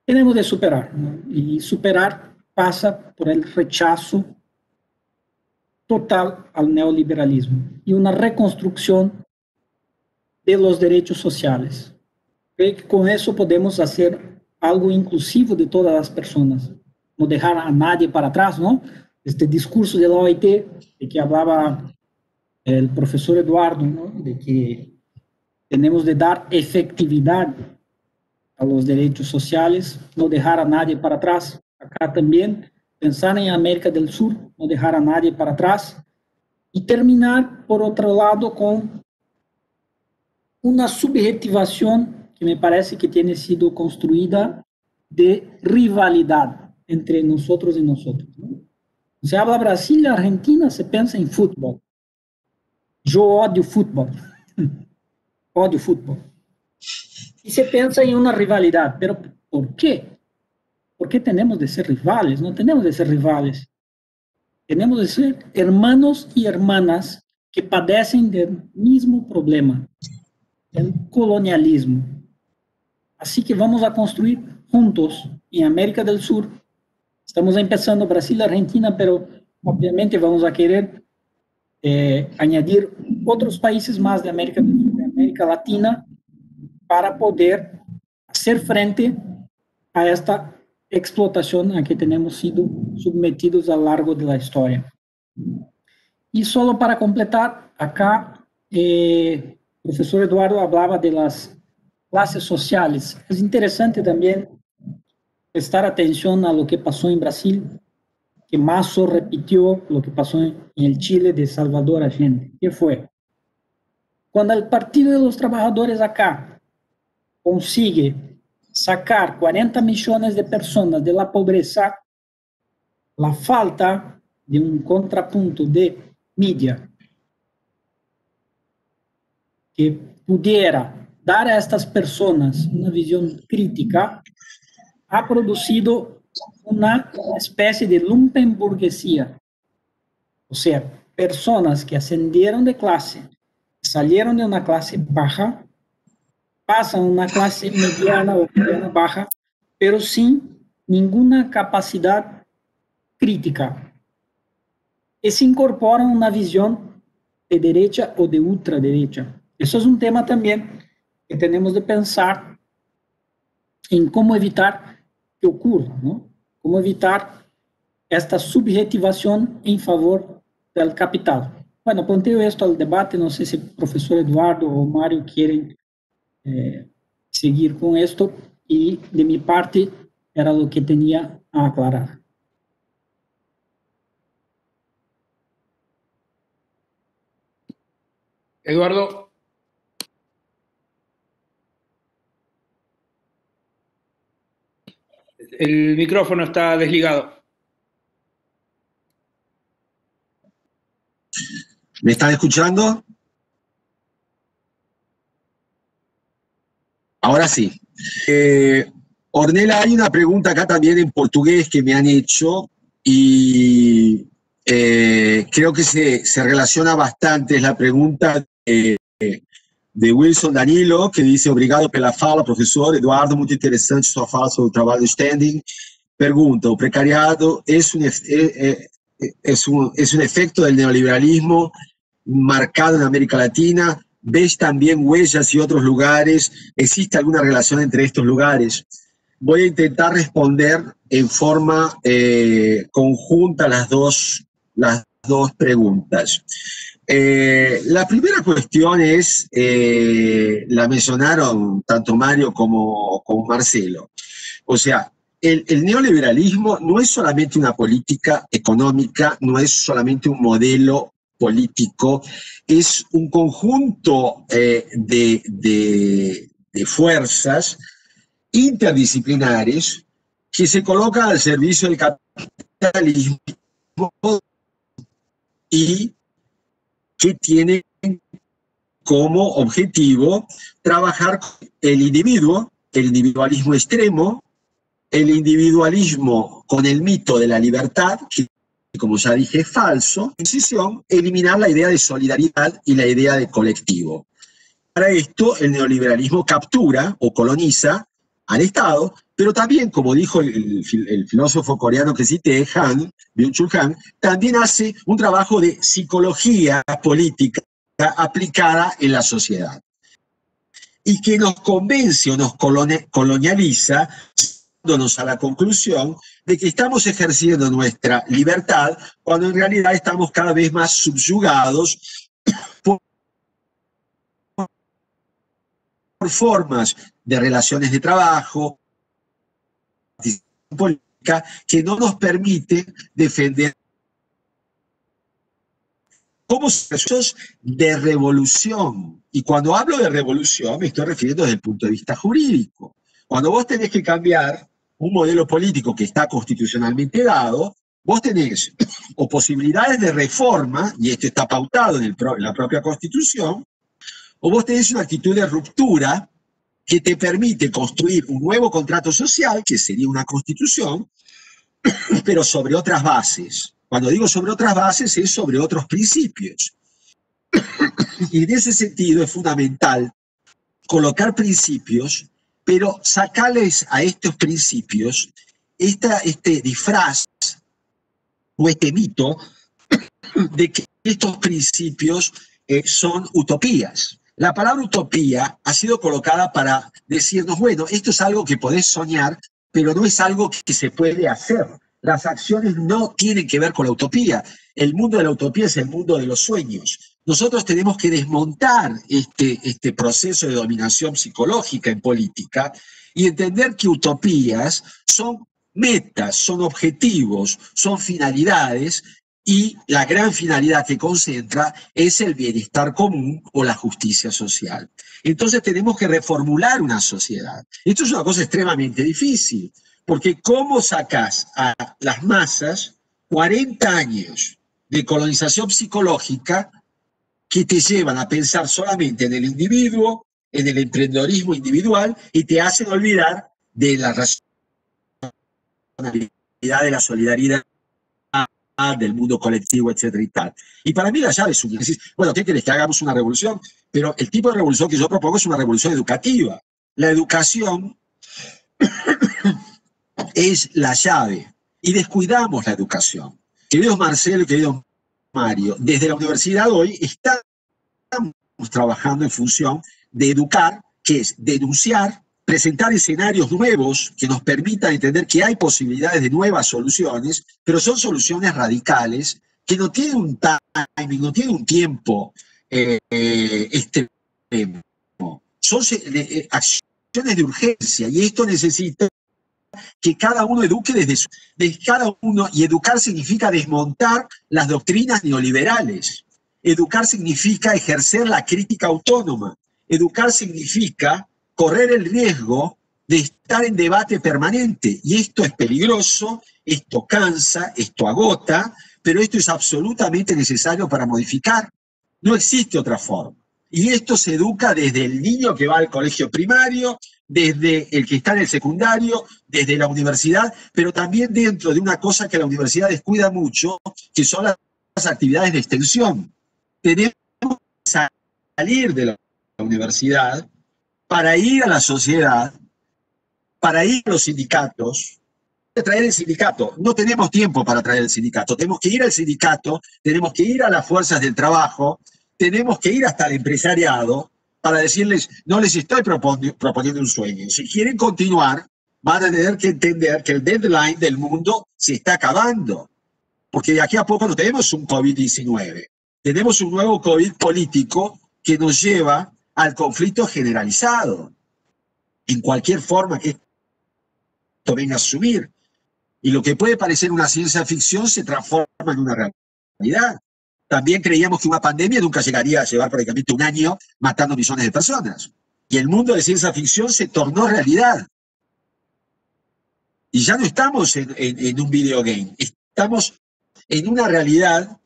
Tenemos de superar, ¿no? Y superar pasa por el rechazo total al neoliberalismo y una reconstrucción de los derechos sociales. Creo que con eso podemos hacer algo inclusivo de todas las personas, no dejar a nadie para atrás, ¿no? Este discurso de la OIT, de que hablaba el profesor Eduardo, ¿no? De que tenemos de dar efectividad a los derechos sociales, no dejar a nadie para atrás. Acá también, pensar en América del Sur, no dejar a nadie para atrás. Y terminar, por otro lado, con una subjetivación que me parece que tiene sido construida de rivalidad entre nosotros y nosotros, ¿no? Se habla Brasil y Argentina, se piensa en fútbol. Yo odio fútbol. Odio fútbol. Y se piensa en una rivalidad. ¿Pero por qué? ¿Por qué tenemos de ser rivales? No tenemos de ser rivales. Tenemos de ser hermanos y hermanas que padecen del mismo problema, el colonialismo. Así que vamos a construir juntos en América del Sur. Estamos empezando Brasil, Argentina, pero obviamente vamos a querer añadir otros países más de América del Sur, de América Latina, para poder hacer frente a esta explotación a que tenemos sido sometidos a lo largo de la historia. Y solo para completar, acá el profesor Eduardo hablaba de las clases sociales. Es interesante también prestar atención a lo que pasó en Brasil, que Mazo repitió lo que pasó en el Chile de Salvador Allende. ¿Qué fue? Cuando el Partido de los Trabajadores acá consigue sacar 40 millones de personas de la pobreza, la falta de un contrapunto de mídia que pudiera dar a estas personas una visión crítica, ha producido una especie de lumpenburguesía. O sea, personas que ascendieron de clase, salieron de una clase baja, pasan a una clase mediana o mediana baja, pero sin ninguna capacidad crítica. Y se incorporan una visión de derecha o de ultraderecha. Eso es un tema también que tenemos de pensar en cómo evitar que ocurra, ¿no? Cómo evitar esta subjetivación en favor del capital. Bueno, planteo esto al debate, no sé si el profesor Eduardo o Mario quieren seguir con esto, y de mi parte era lo que tenía a aclarar. Eduardo. El micrófono está desligado. ¿Me están escuchando? Ahora sí. Ornella, hay una pregunta acá también en portugués que me han hecho y creo que se relaciona bastante. Es la pregunta de Wilson Danilo, que dice: obrigado pela fala, professor Eduardo, muito interessante sua fala sobre o trabalho do standing. Pergunta: o precariado es un efecto del neoliberalismo marcado en América Latina? ¿Ves también huellas y otros lugares? ¿Existe alguna relación entre estos lugares? Voy a intentar responder en forma conjunta las dos preguntas. La primera cuestión es, la mencionaron tanto Mario como Marcelo. O sea, el neoliberalismo no es solamente una política económica, no es solamente un modelo político, es un conjunto de fuerzas interdisciplinares que se colocan al servicio del capitalismo y que tienen como objetivo trabajar con el individuo, el individualismo extremo, el individualismo con el mito de la libertad, que como ya dije es falso, en decisión, eliminar la idea de solidaridad y la idea de colectivo. Para esto el neoliberalismo captura o coloniza al Estado, pero también, como dijo el filósofo coreano que cité, Byung-Chul Han, también hace un trabajo de psicología política aplicada en la sociedad. Y que nos convence o nos colonializa, dándonos a la conclusión de que estamos ejerciendo nuestra libertad cuando en realidad estamos cada vez más subyugados por formas de relaciones de trabajo, política, que no nos permite defender como procesos de revolución. Y cuando hablo de revolución me estoy refiriendo desde el punto de vista jurídico. Cuando vos tenés que cambiar un modelo político que está constitucionalmente dado, vos tenés o posibilidades de reforma, y esto está pautado en la propia Constitución, o vos tenés una actitud de ruptura que te permite construir un nuevo contrato social, que sería una constitución, pero sobre otras bases. Cuando digo sobre otras bases, es sobre otros principios. Y en ese sentido es fundamental colocar principios pero sacarles a estos principios este disfraz o este mito de que estos principios son utopías. La palabra utopía ha sido colocada para decirnos, bueno, esto es algo que podés soñar, pero no es algo que se puede hacer. Las acciones no tienen que ver con la utopía. El mundo de la utopía es el mundo de los sueños. Nosotros tenemos que desmontar este proceso de dominación psicológica en política y entender que utopías son metas, son objetivos, son finalidades, y la gran finalidad que concentra es el bienestar común o la justicia social. Entonces tenemos que reformular una sociedad. Esto es una cosa extremadamente difícil, porque ¿cómo sacás a las masas 40 años de colonización psicológica que te llevan a pensar solamente en el individuo, en el emprendedorismo individual, y te hacen olvidar de la racionalidad, de la solidaridad, del mundo colectivo, etcétera y tal? Y para mí la llave es una. Bueno, ¿qué querés? Que hagamos una revolución, pero el tipo de revolución que yo propongo es una revolución educativa. La educación es la llave y descuidamos la educación. Queridos Marcelo y queridos Mario, desde la universidad hoy estamos trabajando en función de educar, que es denunciar, presentar escenarios nuevos que nos permitan entender que hay posibilidades de nuevas soluciones, pero son soluciones radicales que no tienen un timing, no tienen un tiempo extremo. Son acciones de urgencia, y esto necesita que cada uno eduque desde cada uno, y educar significa desmontar las doctrinas neoliberales. Educar significa ejercer la crítica autónoma. Educar significa correr el riesgo de estar en debate permanente. Y esto es peligroso, esto cansa, esto agota, pero esto es absolutamente necesario para modificar. No existe otra forma. Y esto se educa desde el niño que va al colegio primario, desde el que está en el secundario, desde la universidad, pero también dentro de una cosa que la universidad descuida mucho, que son las actividades de extensión. Tenemos que salir de la universidad para ir a la sociedad, para ir a los sindicatos, traer el sindicato. No tenemos tiempo para traer el sindicato. Tenemos que ir al sindicato, tenemos que ir a las fuerzas del trabajo, tenemos que ir hasta el empresariado para decirles, no les estoy proponiendo un sueño. Si quieren continuar, van a tener que entender que el deadline del mundo se está acabando. Porque de aquí a poco no tenemos un COVID-19. Tenemos un nuevo COVID político que nos lleva al conflicto generalizado, en cualquier forma que esto venga a asumir. Y lo que puede parecer una ciencia ficción se transforma en una realidad. También creíamos que una pandemia nunca llegaría a llevar prácticamente un año matando millones de personas. Y el mundo de ciencia ficción se tornó realidad. Y ya no estamos en un videogame, estamos en una realidad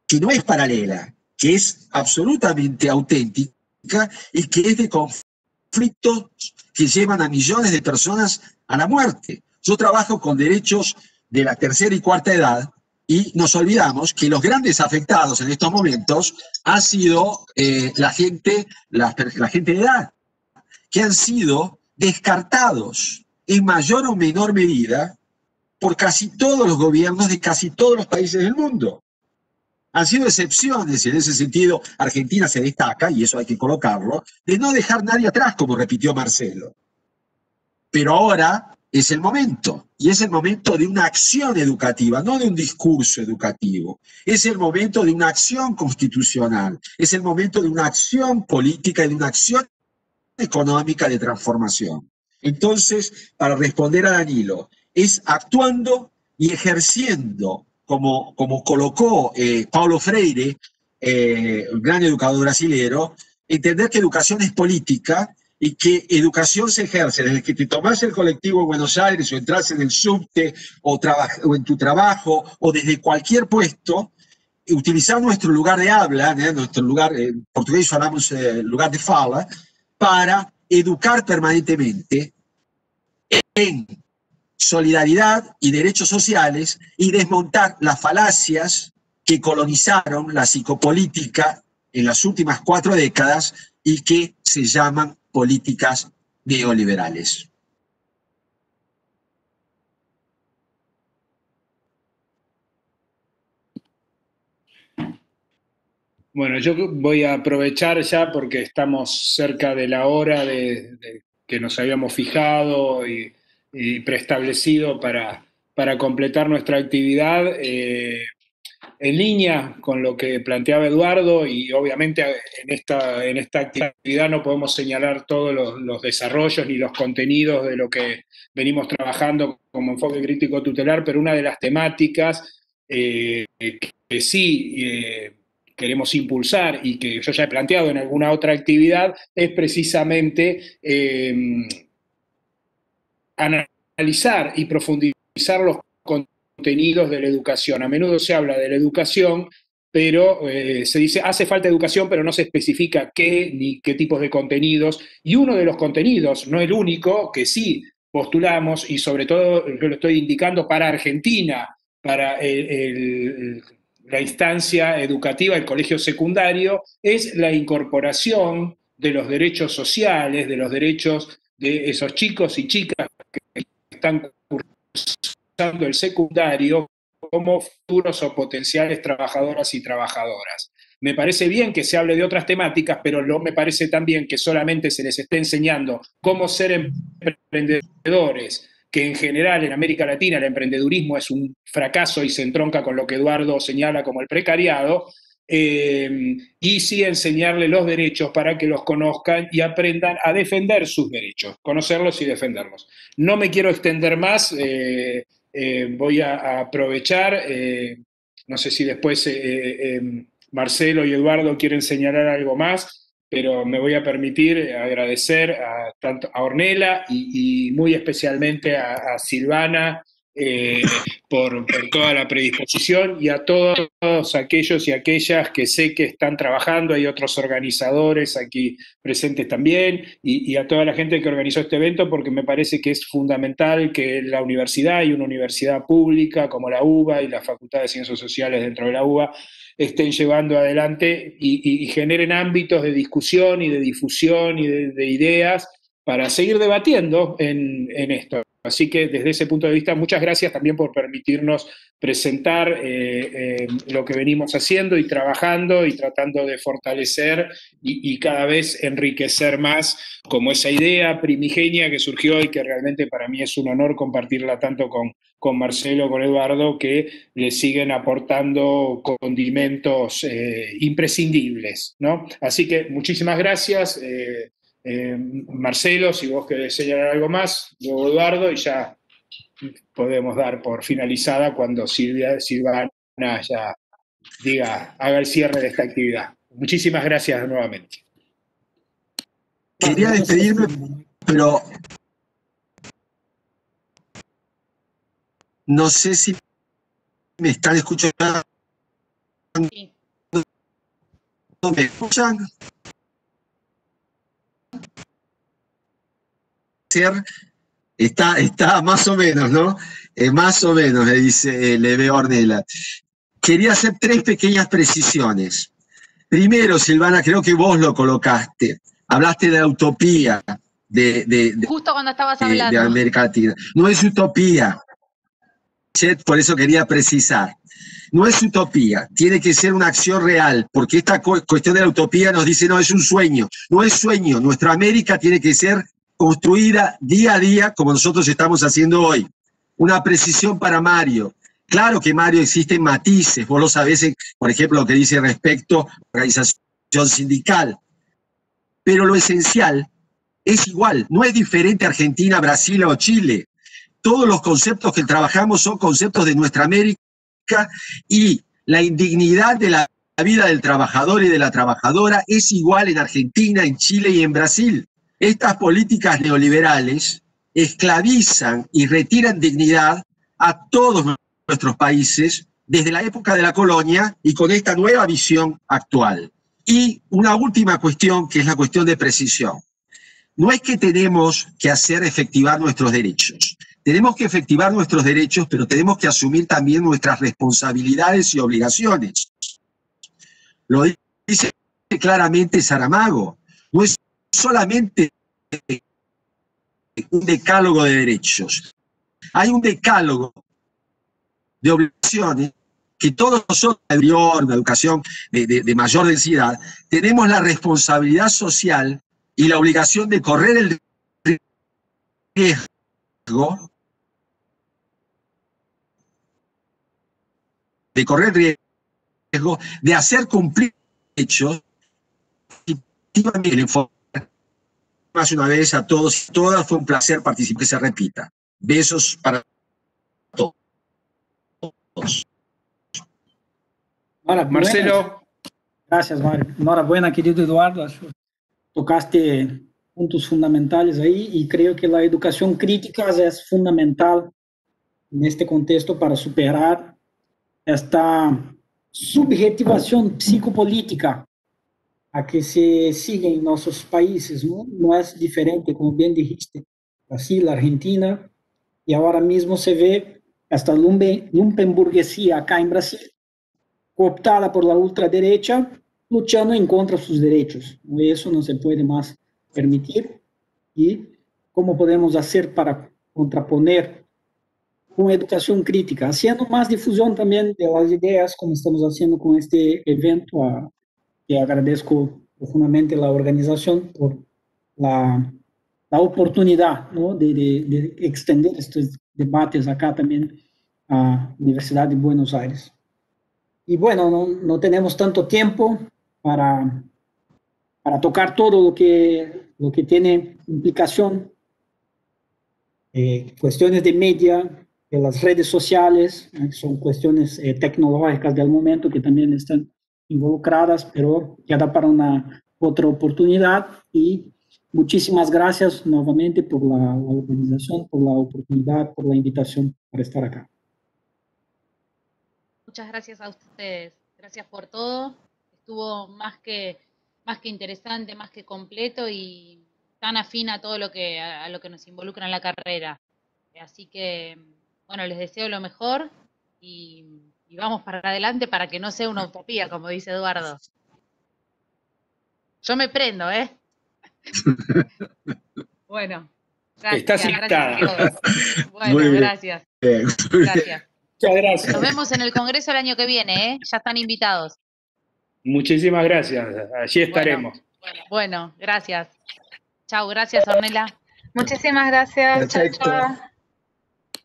que no es paralela, que es absolutamente auténtica, y que es de conflictos que llevan a millones de personas a la muerte. Yo trabajo con derechos de la tercera y cuarta edad, y nos olvidamos que los grandes afectados en estos momentos ha sido la gente de edad, que han sido descartados en mayor o menor medida por casi todos los gobiernos de casi todos los países del mundo. Han sido excepciones, y en ese sentido Argentina se destaca, y eso hay que colocarlo, de no dejar nadie atrás, como repitió Marcelo. Pero ahora es el momento, y es el momento de una acción educativa, no de un discurso educativo. Es el momento de una acción constitucional, es el momento de una acción política y de una acción económica de transformación. Entonces, para responder a Danilo, es actuando y ejerciendo, como colocó Paulo Freire, un gran educador brasilero, entender que educación es política y que educación se ejerce desde que te tomás el colectivo en Buenos Aires o entras en el subte o en tu trabajo o desde cualquier puesto, utilizar nuestro lugar de habla, nuestro lugar, en portugués llamamos lugar de fala, para educar permanentemente en solidaridad y derechos sociales y desmontar las falacias que colonizaron la psicopolítica en las últimas 4 décadas y que se llaman políticas neoliberales. Bueno, yo voy a aprovechar ya porque estamos cerca de la hora que nos habíamos fijado y preestablecido para completar nuestra actividad. En línea con lo que planteaba Eduardo, y obviamente en esta actividad no podemos señalar todos los desarrollos ni los contenidos de lo que venimos trabajando como enfoque crítico tutelar, pero una de las temáticas que sí queremos impulsar y que yo ya he planteado en alguna otra actividad es precisamente analizar y profundizar los contenidos de la educación. A menudo se habla de la educación, pero se dice, hace falta educación, pero no se especifica qué ni qué tipos de contenidos. Y uno de los contenidos, no el único, que sí postulamos, y sobre todo yo lo estoy indicando para Argentina, para la instancia educativa, el colegio secundario, es la incorporación de los derechos sociales, de los derechos de esos chicos y chicas que están cursando el secundario como futuros o potenciales trabajadoras y trabajadoras. Me parece bien que se hable de otras temáticas, pero me parece también que solamente se les esté enseñando cómo ser emprendedores, que en general en América Latina el emprendedurismo es un fracaso y se entronca con lo que Eduardo señala como el precariado, y sí enseñarle los derechos para que los conozcan y aprendan a defender sus derechos, conocerlos y defenderlos. No me quiero extender más, voy a aprovechar, no sé si después Marcelo y Eduardo quieren señalar algo más, pero me voy a permitir agradecer tanto a Ornella y muy especialmente a Silvana por toda la predisposición, y a todos aquellos y aquellas que sé que están trabajando. Hay otros organizadores aquí presentes también, y a toda la gente que organizó este evento, porque me parece que es fundamental que la universidad y una universidad pública como la UBA y la Facultad de Ciencias Sociales dentro de la UBA estén llevando adelante y generen ámbitos de discusión y de difusión y de ideas para seguir debatiendo en esto. Así que desde ese punto de vista, muchas gracias también por permitirnos presentar lo que venimos haciendo y trabajando y tratando de fortalecer y cada vez enriquecer más como esa idea primigenia que surgió y que realmente para mí es un honor compartirla tanto con Marcelo, con Eduardo, que le siguen aportando condimentos imprescindibles, ¿no? Así que muchísimas gracias. Marcelo, si vos querés señalar algo más, luego Eduardo, y ya podemos dar por finalizada cuando Silvana ya haga el cierre de esta actividad. Muchísimas gracias nuevamente. Quería despedirme, pero no sé si me están escuchando. Sí. ¿Me escuchan? Está más o menos, ¿no? Más o menos, le dice, le veo a Ornella. Quería hacer 3 pequeñas precisiones. Primero, Silvana, creo que vos lo colocaste. Hablaste de la utopía Justo cuando estabas hablando. de América Latina. No es utopía. Por eso quería precisar. No es utopía, tiene que ser una acción real, porque esta cuestión de la utopía nos dice, no, es un sueño. No es sueño, nuestra América tiene que ser construida día a día como nosotros estamos haciendo hoy. Una precisión para Mario. Claro que Mario existen matices, vos lo sabés, por ejemplo, lo que dice respecto a la organización sindical. Pero lo esencial es igual, no es diferente a Argentina, Brasil o Chile. Todos los conceptos que trabajamos son conceptos de nuestra América, y la indignidad de la vida del trabajador y de la trabajadora es igual en Argentina, en Chile y en Brasil. Estas políticas neoliberales esclavizan y retiran dignidad a todos nuestros países desde la época de la colonia y con esta nueva visión actual. Y una última cuestión, que es la cuestión de precisión. No es que tenemos que hacer efectivar nuestros derechos. Tenemos que efectivar nuestros derechos, pero tenemos que asumir también nuestras responsabilidades y obligaciones. Lo dice claramente Saramago. No es solamente un decálogo de derechos. Hay un decálogo de obligaciones que todos nosotros, una educación de mayor densidad, tenemos la responsabilidad social y la obligación de correr el riesgo de hacer cumplir hechos. Más una vez a todos y todas, fue un placer participar, que se repita. Besos para todos. Marcelo. Gracias, Mario. Enhorabuena, querido Eduardo. Tocaste puntos fundamentales ahí y creo que la educación crítica es fundamental en este contexto para superar esta subjetivación psicopolítica a que se sigue en nuestros países, ¿no? No es diferente, como bien dijiste, Brasil, Argentina, y ahora mismo se ve esta lumpenburguesía acá en Brasil, cooptada por la ultraderecha, luchando en contra de sus derechos. Eso no se puede más permitir. ¿Y cómo podemos hacer para contraponer con educación crítica? Haciendo más difusión también de las ideas, como estamos haciendo con este evento, que agradezco profundamente la organización por la oportunidad, ¿no?, de extender estos debates acá también a la Universidad de Buenos Aires. Y bueno, no tenemos tanto tiempo para tocar todo lo que tiene implicación, cuestiones de media, de las redes sociales, son cuestiones tecnológicas del momento que también están involucradas, pero queda para una otra oportunidad. Y muchísimas gracias nuevamente por la organización, por la oportunidad, por la invitación para estar acá. Muchas gracias a ustedes, gracias por todo, estuvo más que interesante, más que completo y tan afín a todo lo que nos involucra en la carrera. Así que, bueno, les deseo lo mejor y vamos para adelante para que no sea una utopía, como dice Eduardo. Yo me prendo, ¿eh? Bueno, gracias a todos. Bueno, gracias. Gracias. Muchas gracias. Nos vemos en el Congreso el año que viene, ¿eh? Ya están invitados. Muchísimas gracias. Allí estaremos. Bueno, gracias. Chao, gracias, Ornella. Muchísimas gracias. Perfecto. Chao.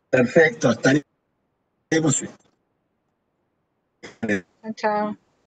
Perfecto, estaremos. Chao.